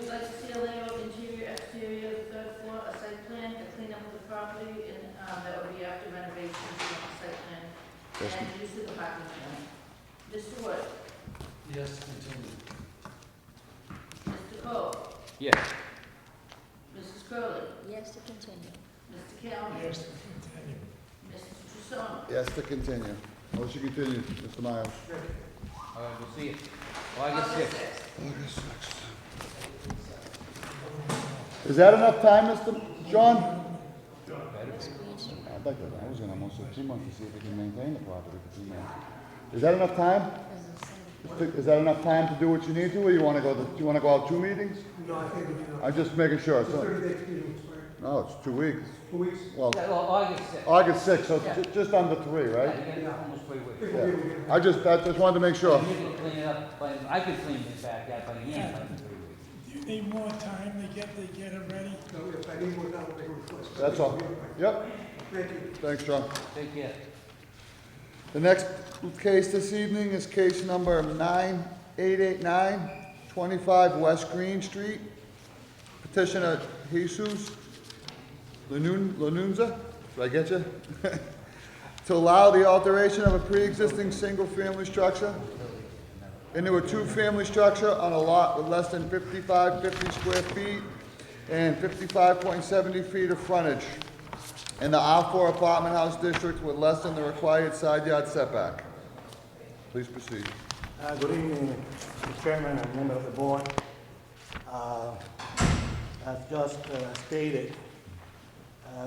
would like to see a layout, interior, exterior, 3rd floor, a site plan to clean up the property, and, that would be after renovations, site plan, Yes, and use of the parking plan. Mr. Wood? yes, continue. Mr. Cole? Yes. Mrs. Curley, Yes, to continue. Mr. Callen? Yes, to continue. Mrs. Trusone? Yes, to continue. Motion continued, Mr. Miles. All right, we'll see you August 6th. August 6th. Is that enough time, Mr. John? I'd like to, I was gonna almost say 2 months to see if we can maintain the property for 2 months. Is that enough time? Is that enough time to do what you need to, or you wanna go, do you wanna go out 2 meetings? No, I think, I'm just making sure, so, 30 days meeting, right? no, it's 2 weeks. 2 weeks? Well, Yeah, well, August 6th. August 6th, so it's just under 3, Yeah, right? you get almost 3 weeks. Yeah. I just wanted to make sure. You can clean it up, but I could clean this back out by the end, like in 3 weeks. Do you need more time to get it ready? No, if I need more time, I'll make a request. That's all. Yep. Thank you. Thanks, John. Take care. The next case this evening is case number 9889, 25 West Green Street. Petitioner Jesus Lanunza, did I get you? To allow the alteration of a pre-existing single-family structure into a two-family structure on a lot with less than 50 square feet and 55.70 feet of frontage in the R4 apartment house district with less than the required side yard setback. Please proceed. Good evening, Mr. Chairman and member of the board. As just stated,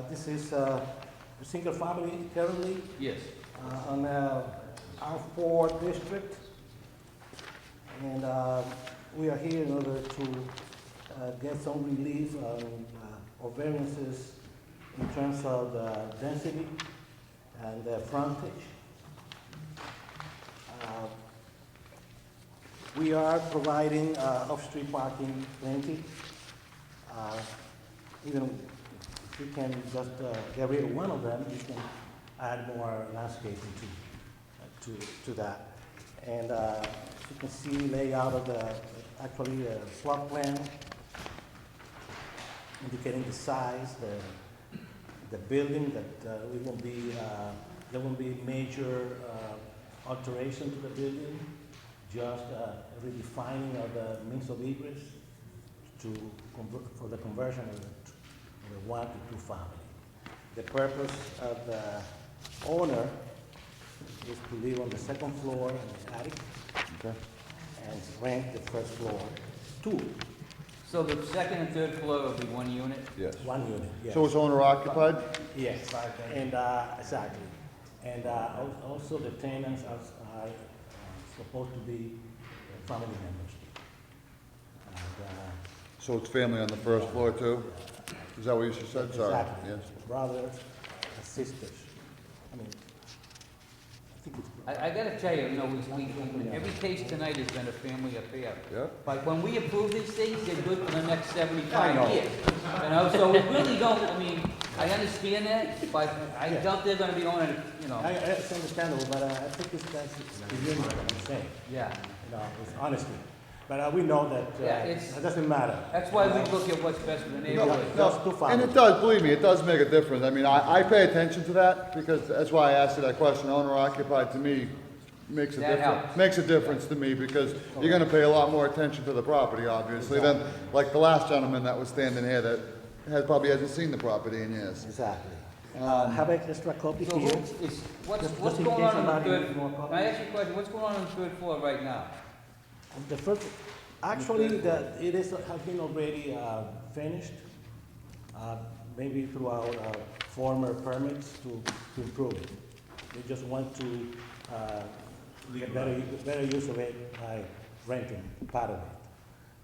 this is a single family currently Yes. on R4 district. And we are here in order to get some relief or variances in terms of the density and the frontage. We are providing off-street parking plenty. Even if we can just get rid of one of them, we can add more landscaping to that. And you can see layout of the plot plan, indicating the size, the building, that we won't be, there won't be major alteration to the building, just redefining of the means of egress for the conversion of the 1 to 2 family. The purpose of the owner is to live on the second floor in the attic, and rent the first floor too. So the second and third floor will be one unit? Yes. One unit, yes. So it's owner occupied? Yes, and, exactly. And also the tenants are supposed to be family members. And, So it's family on the first floor too? Is that what you just said? Sorry. exactly. Yes. Brothers, sisters. I mean, I think it's. I gotta tell you, every case tonight has been a family affair. Yeah. But when we approve these things, they're good for the next 75 know. years. You know, so we really don't, I mean, I understand that, but I doubt they're gonna be owning, you know. It's understandable, but I think that's the unit that I'm saying. Yeah. You know, it's honestly. But we know that Yeah, it's- it doesn't matter. That's why we look at what's best for the No, neighborhood. Just two and families. it does, believe me, it does make a difference. I mean, I pay attention to that because that's why I asked you that question. Owner occupied to me makes a That difference. helps. Makes a difference to me because you're gonna pay a lot more attention to the property, obviously, than like the last gentleman that was standing here that probably hasn't seen the property in years. Exactly. Have an extra copy So here. what's Just in going case on the somebody third, needs more copies. can I ask you a question, what's going on the third floor right now? The first, actually, it has been already finished, maybe throughout former permits to improve it. We just want to get better use of it by renting part of it.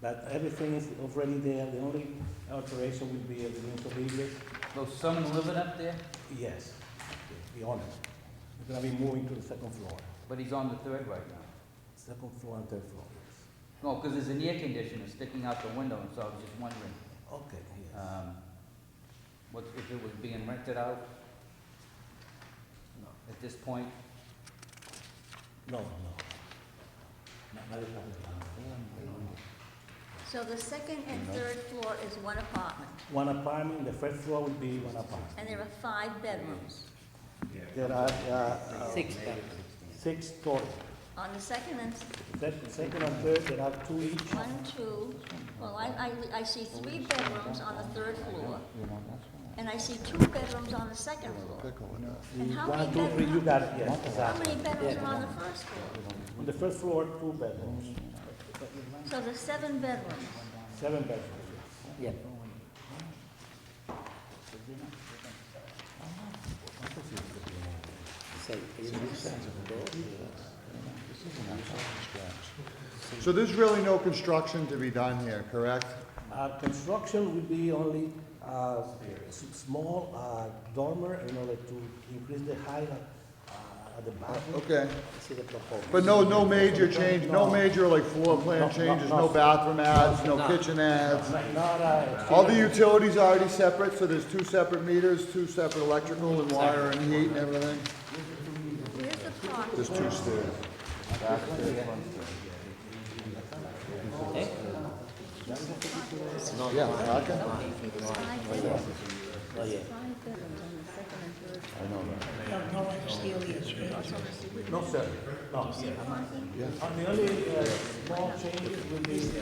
But everything is already there. The only alteration will be the interior. So someone living up there, Yes, the owner. We're gonna be moving to the second floor. but he's on the third right now? Second floor and third floor, yes. No, because there's an air conditioner sticking out the window, and so I was just wondering, Okay, yes. what, if it was being rented out? At this point? No, no. Not at all. So the second and third floor is one apartment, One apartment, the first floor will be one apartment. and there are 5 bedrooms. There are, 6 bedrooms. 6 total. On the second and, Second and third, there are 2 each. 1, 2, well, I see 3 bedrooms on the third floor, and I see 2 bedrooms on the second floor. And how many 1, 2, 3, you bedrooms, got it, yes, how exactly. many bedrooms are on the first floor? On the first floor, 2 bedrooms. So there's 7 bedrooms. 7 bedrooms, yes. So there's really no construction to be done here, correct? Construction will be only small dormer in order to increase the height at the back. Okay. But no major change, no major like floor plan changes, no bathroom adds, no kitchen adds? All the utilities are already separate, so there's 2 separate meters, 2 separate electrical and wire and heat and everything? Where's the parking? There's 2 stairs. Yeah, okay. 5 bedrooms. 5 bedrooms on the second and third floor. I know that. You have no exterior changes. No, sir. No. The only small changes will be The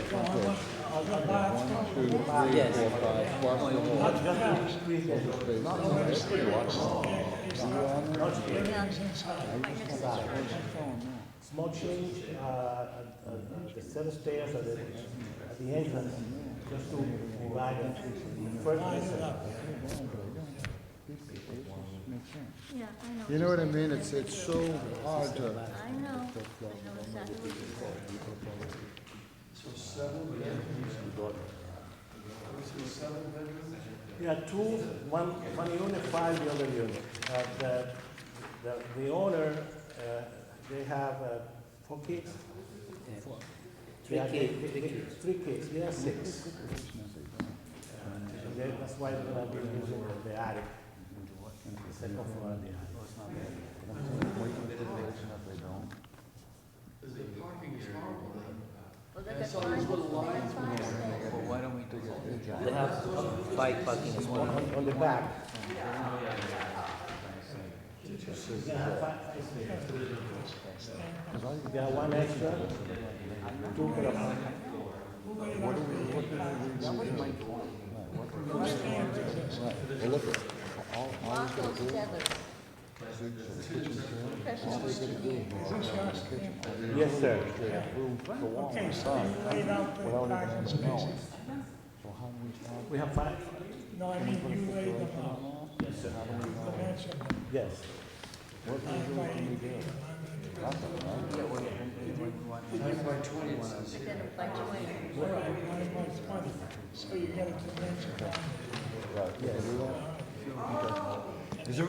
bathroom, Two, three, 4, 5, plus the wall. everything's inside. small change at the set of stairs at the entrance, just to divide them. First and second. Yeah, I know. You know what I mean? It's so hard to. I know exactly what you're saying. So 7 bedrooms? So 7 bedrooms? Yeah, 2, one unit, 5 the other unit. The owner, they have 4 kids. 3 kids. 3 kids, they have 6. That's why they're gonna be using the attic. The second floor of the attic. The parking is horrible. Well, they I got saw 5 those little lines. spaces. Well, why don't we do that? They have 5 parking spots. On the back. You got 1 extra, 2 for the Lock those together. Yes, sir. Okay, so you laid out the parking spaces. We have 5. No, I mean, you laid them out. Yes, sir. Dimension them. Yes. 9 by 18, 9 by 9 by 20, it says But here. then by 20. All right, 9 by 20, so you got a dimension on Is there,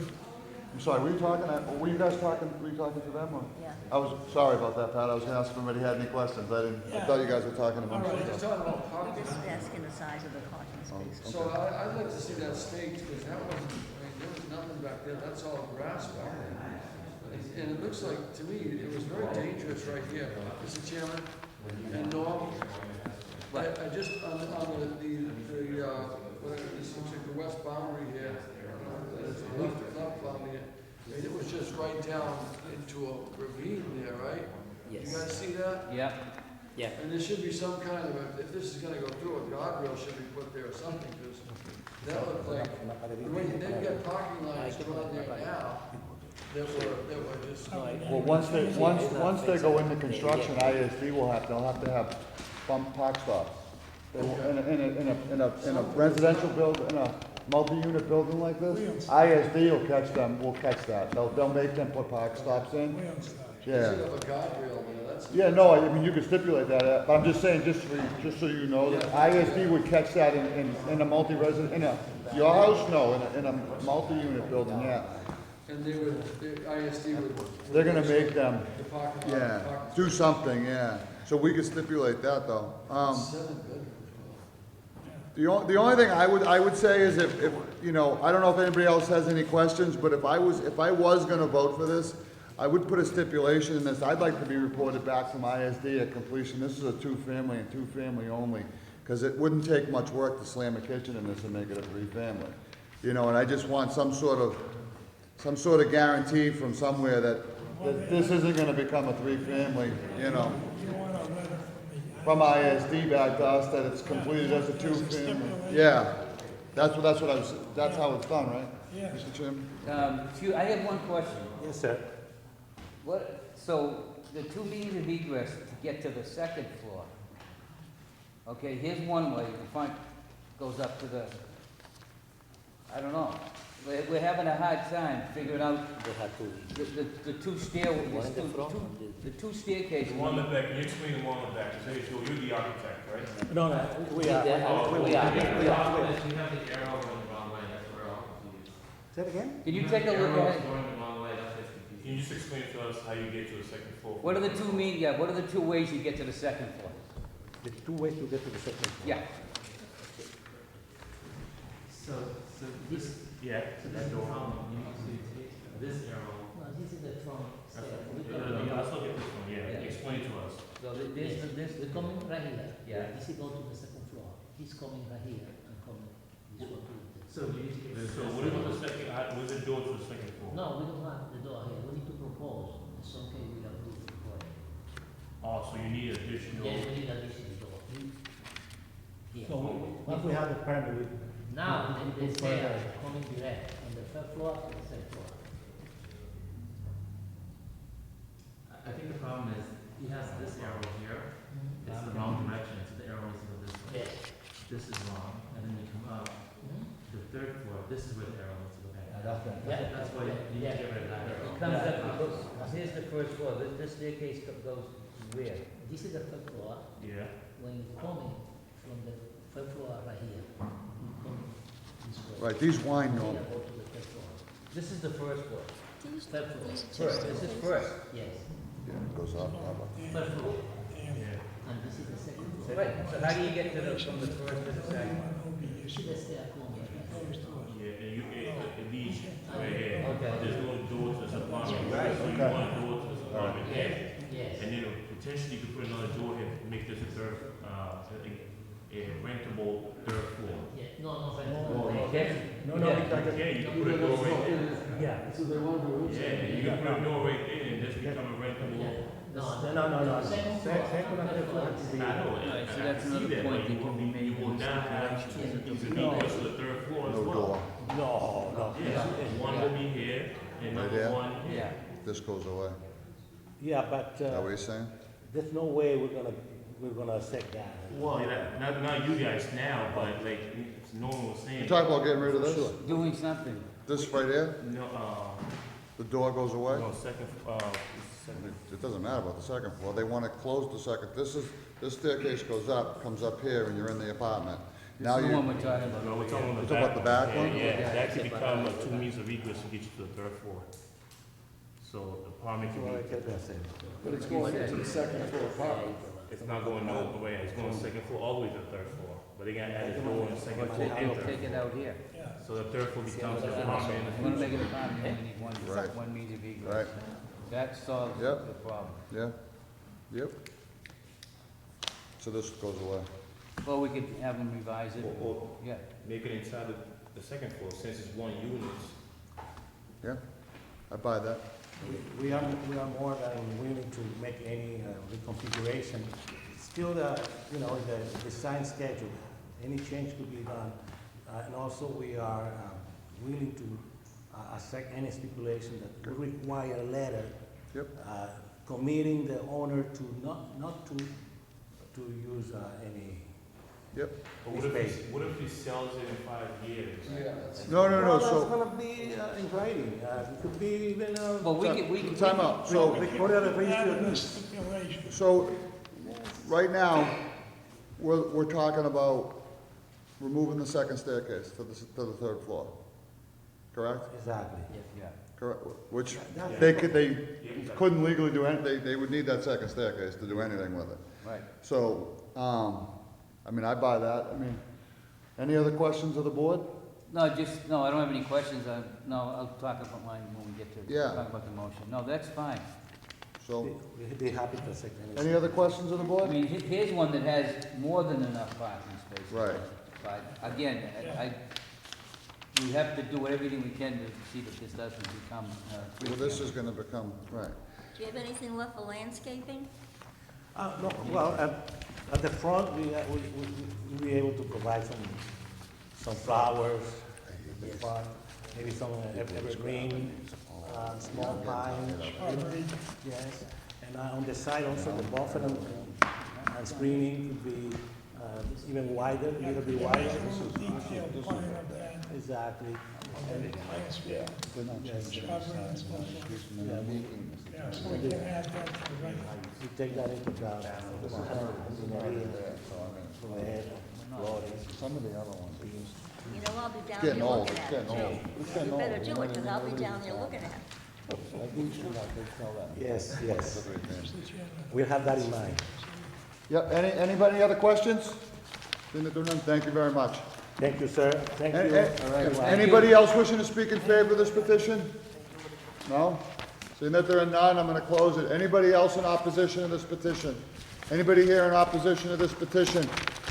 I'm sorry, were you talking, were you guys talking, were you talking to them or? Yeah. I was, sorry about that, Pat, I was gonna ask if anybody had any questions, I thought you guys were talking All about. right, just talking about parking. We're just asking the size of the parking space. So I'd like to see that staked, because that wasn't, I mean, there was nothing back there, that's all grass back there. And it looks like, to me, it was very dangerous right here, Mr. Chairman, and Norm. I just, on the, whatever, this looks like the west boundary here, it's the left boundary, and it was just right down into a ravine there, right? Yes. You guys see that? Yeah. Yeah. And there should be some kind of, if this is gonna go through, a guardrail should be put there or something, because that looked like, they've got parking lines drawn there now that were just. Well, once they go into construction, ISD will have, they'll have to have park stops. They will, in a residential build, in a multi-unit building like this, ISD will catch them, will catch that. They'll make them put park stops in. Yeah. Should have a guardrail there, that's. Yeah, no, I mean, you could stipulate that, but I'm just saying, just so you know, that ISD would catch that in a multi-resident, your house, no, in a multi-unit building, yeah. And they would, the ISD would. They're gonna make them, The parking lot. yeah, the parking do space. something, yeah. So we could stipulate that, though. 7 bedrooms. The only thing I would say is if, you know, I don't know if anybody else has any questions, but if I was gonna vote for this, I would put a stipulation in this. I'd like to be reported back from ISD at completion. This is a 2-family and 2-family only, because it wouldn't take much work to slam a kitchen in this and make it a 3-family. You know, and I just want some sort of guarantee from somewhere that this isn't gonna become a 3-family, you know. You want a letter From ISD back to us that it's completed as a 2-family. Yeah, that's how it's done, right? Yeah. Mr. Chairman? I have one question. Yes, sir. So the 2 means of egress to get to the 2nd floor. Okay, here's one way, the front goes up to the, I don't know. We're having a hard time figuring out the 2 stairways, the 2 staircases. The one in the back, can you explain the one in the back? You're the architect, right? No, we are. You have the arrow going the wrong way, that's where we're all confused. Say it again? Can you take a look Arrows at it? going the wrong way, that's what's confusing. Can you just explain to us how you get to the 2nd floor? What are the 2 mean, yeah, what are the 2 ways you get to the 2nd floor? There's 2 ways to get to the 2nd floor. Yeah. So this, so that's the problem, you need to take this arrow. No, this is the front step. Let's look at this one, yeah, explain to us. So We're coming right here. Yeah. This is go to the 2nd floor. He's coming right here and coming this one to the. So you need to get. So what about the second, what is it doing to the 2nd floor? No, we don't have the door here. We need to propose. It's okay, we approve the door. Oh, so you need additional. Yes, we need additional door. Here. So once we have the permit, we. Now, we the go stairs further. coming direct on the 3rd floor to the 2nd floor. I think the problem is, he has this arrow here, it's the wrong direction, so the arrow needs to go this way. Yes. This is wrong, and then you come up, the 3rd floor, this is where the arrow needs to go back. Yeah. That's why you need to get rid of that arrow. It comes up, it goes, here's the 1st floor, this staircase goes where? This is the 3rd floor. Yeah. When you coming from the 3rd floor right here, you come this way. Right, these wine Here, normally. go to the 3rd floor. This is the 1st floor. These, 3rd floor. First, this is first. Yes. Yeah, it goes up. 3rd floor. Yeah. And this is the 2nd floor. Right, so how do you get to from the 1st to the 2nd? Let's stay at home. Yeah, and it leads right here. Okay. There's no door to this apartment, Right. so you want a door to this apartment here. Yes. And then potentially you could put another door here, to make this a a rentable 3rd floor. Yeah, no, No, no. you can't. No, no, Yeah, you can put a door right there. Yeah. So they want to. Yeah, you can put a door right there and this become a rentable. No. Second and 3rd floor is the. I know, Alright, so and I that's can see another that, point but that you can will be made you will in this not have, stipulation. you can make this to the 3rd floor as No well. door. No. Yeah, one will be here, and Right number there? one here. Yeah. This goes away. Yeah, but, Is that what you're saying? there's no way we're gonna we're gonna accept that. Well, not you guys now, but like, no one was saying. You talk about getting rid of this? Doing something. This right here? No, The door goes away? no, second. It doesn't matter about the second floor, they wanna close the second, this staircase goes up, comes up here, and you're in the apartment. Now This is the one you, we're talking about. No, we're talking about You the talking about the back one? Yeah, that could become a 2 means of egress to get you to the 3rd floor. So the apartment could Well, I be, get that same. But it's going into the second floor apartment. it's not going no way, it's going second floor all the way to the 3rd floor. But they gotta add a door on the second But floor and take 3rd it floor. out here. So the 3rd floor becomes an If apartment. you wanna make it a apartment, you only need Right. one means of egress. right, That solves Yep. the problem. yeah, yep. So this goes away. Well, we could have them revise it, Or yeah. make it inside the second floor, since it's one unit. Yeah, I buy that. We are more than willing to make any reconfiguration. Still, the design schedule, any change could be done. And also, we are willing to accept any stipulation that would require a letter Yep. committing the owner to not to use any Yep. But what if he sells it in 5 years? No, Well, so. that's gonna be in writing. It could be even. Well, we could. Time out, so, Whatever the Add registry a is. stipulation. so, right now, we're talking about removing the second staircase to the 3rd floor, correct? Exactly. Yeah. Correct, which That's- they couldn't legally do anything, they would need that second staircase to do anything with it. Right. So, I mean, I buy that, I mean, any other questions of the board? No, I don't have any questions, no, I'll talk about mine when we get to, Yeah. talk about the motion. No, that's fine. So, We'd be happy to accept any. any other questions of the I board? mean, here's one that has more than enough parking spaces. Right. But again, we have to do everything we can to see that this doesn't become, Well, this is gonna become, right. Do you have anything left for landscaping? No, well, at the front, we'll be able to provide some flowers, at the front, maybe some evergreen, small pine. Yes, and on the side also, the buffer and screening could be even wider, a little bit wider. Detailed plan of that, Exactly. and the plans, Yes. shrubbery and so forth. Yeah, Yeah, so we can add that to the record. we take that into account. Some of the other ones are You know, I'll be down getting there old, looking it's at getting it old. too. You better do it, because I'll be down there looking at it. Yes, yes. We'll have that in mind. Yep, anybody other questions? Seeing that there are none, thank you very much. Thank you, sir. Thank you. Anybody else wishing to speak in favor of this petition? No? Seeing that there are none, I'm gonna close it. Anybody else in opposition to this petition? Anybody here in opposition to this petition?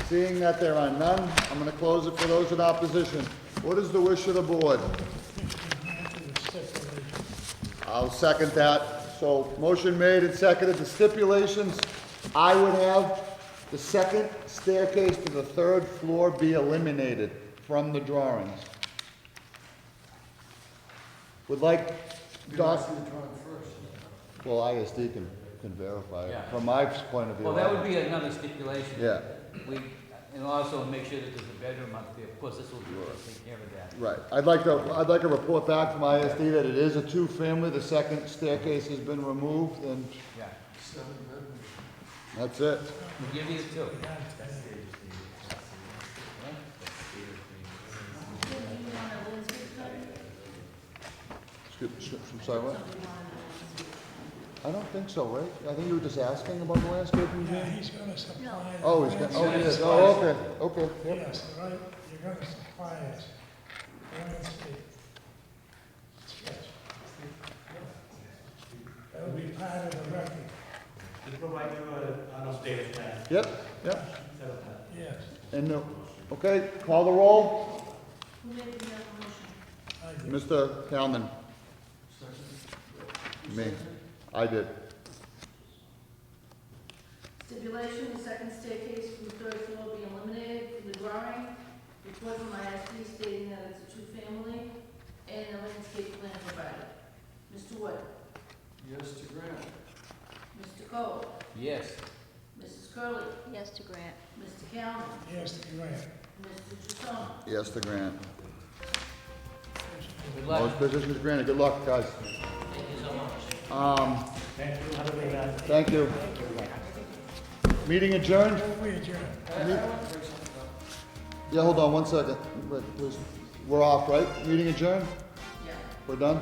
Seeing that there are none, I'm gonna close it for those in opposition. What is the wish of the board? I'll second that. So, motion made and seconded. The stipulations, I would have the second staircase to the 3rd floor be eliminated from the drawings. Would like Doc, well, ISD can verify it, Yeah. from my point of view. Well, that would be another stipulation. Yeah. And also make sure that there's a bedroom up there, of course, this will take care of that. Right. I'd like a report back from ISD that it is a 2-family, the second staircase has been removed, and Yeah, that's it. we'll give you two. I'm sorry, what? I don't think so, right? I think you were just asking about the landscaping, Yeah, Jim? he's gonna supply. Oh, he's got, oh, he is, oh, okay, yep. Yes, right, you're gonna supply us landscape sketch. That'll be part of the record, Just provide you an updated plan. Yep, yep. Set of plan. yes. And, okay, call the roll. Who made the motion? I did. Mr. Kalman. Me. I did. Stipulation, the second staircase from the 3rd floor be eliminated from the drawing. Report from ISD stating that it's a 2-family and a landscape plan provided. Mr. Wood? Yes to grant. Mr. Cole? Yes. Mrs. Curley, Yes to grant. Mr. Callen, Yes, to grant. Mr. Jussono. Yes to grant. Good luck. Most petitions granted. Good luck, guys. Thank you so much. Thank you. Have a great night. Thank you. Meeting adjourned? We adjourn. Yeah, hold on one second. We're off, right? Meeting adjourned? Yeah. We're done?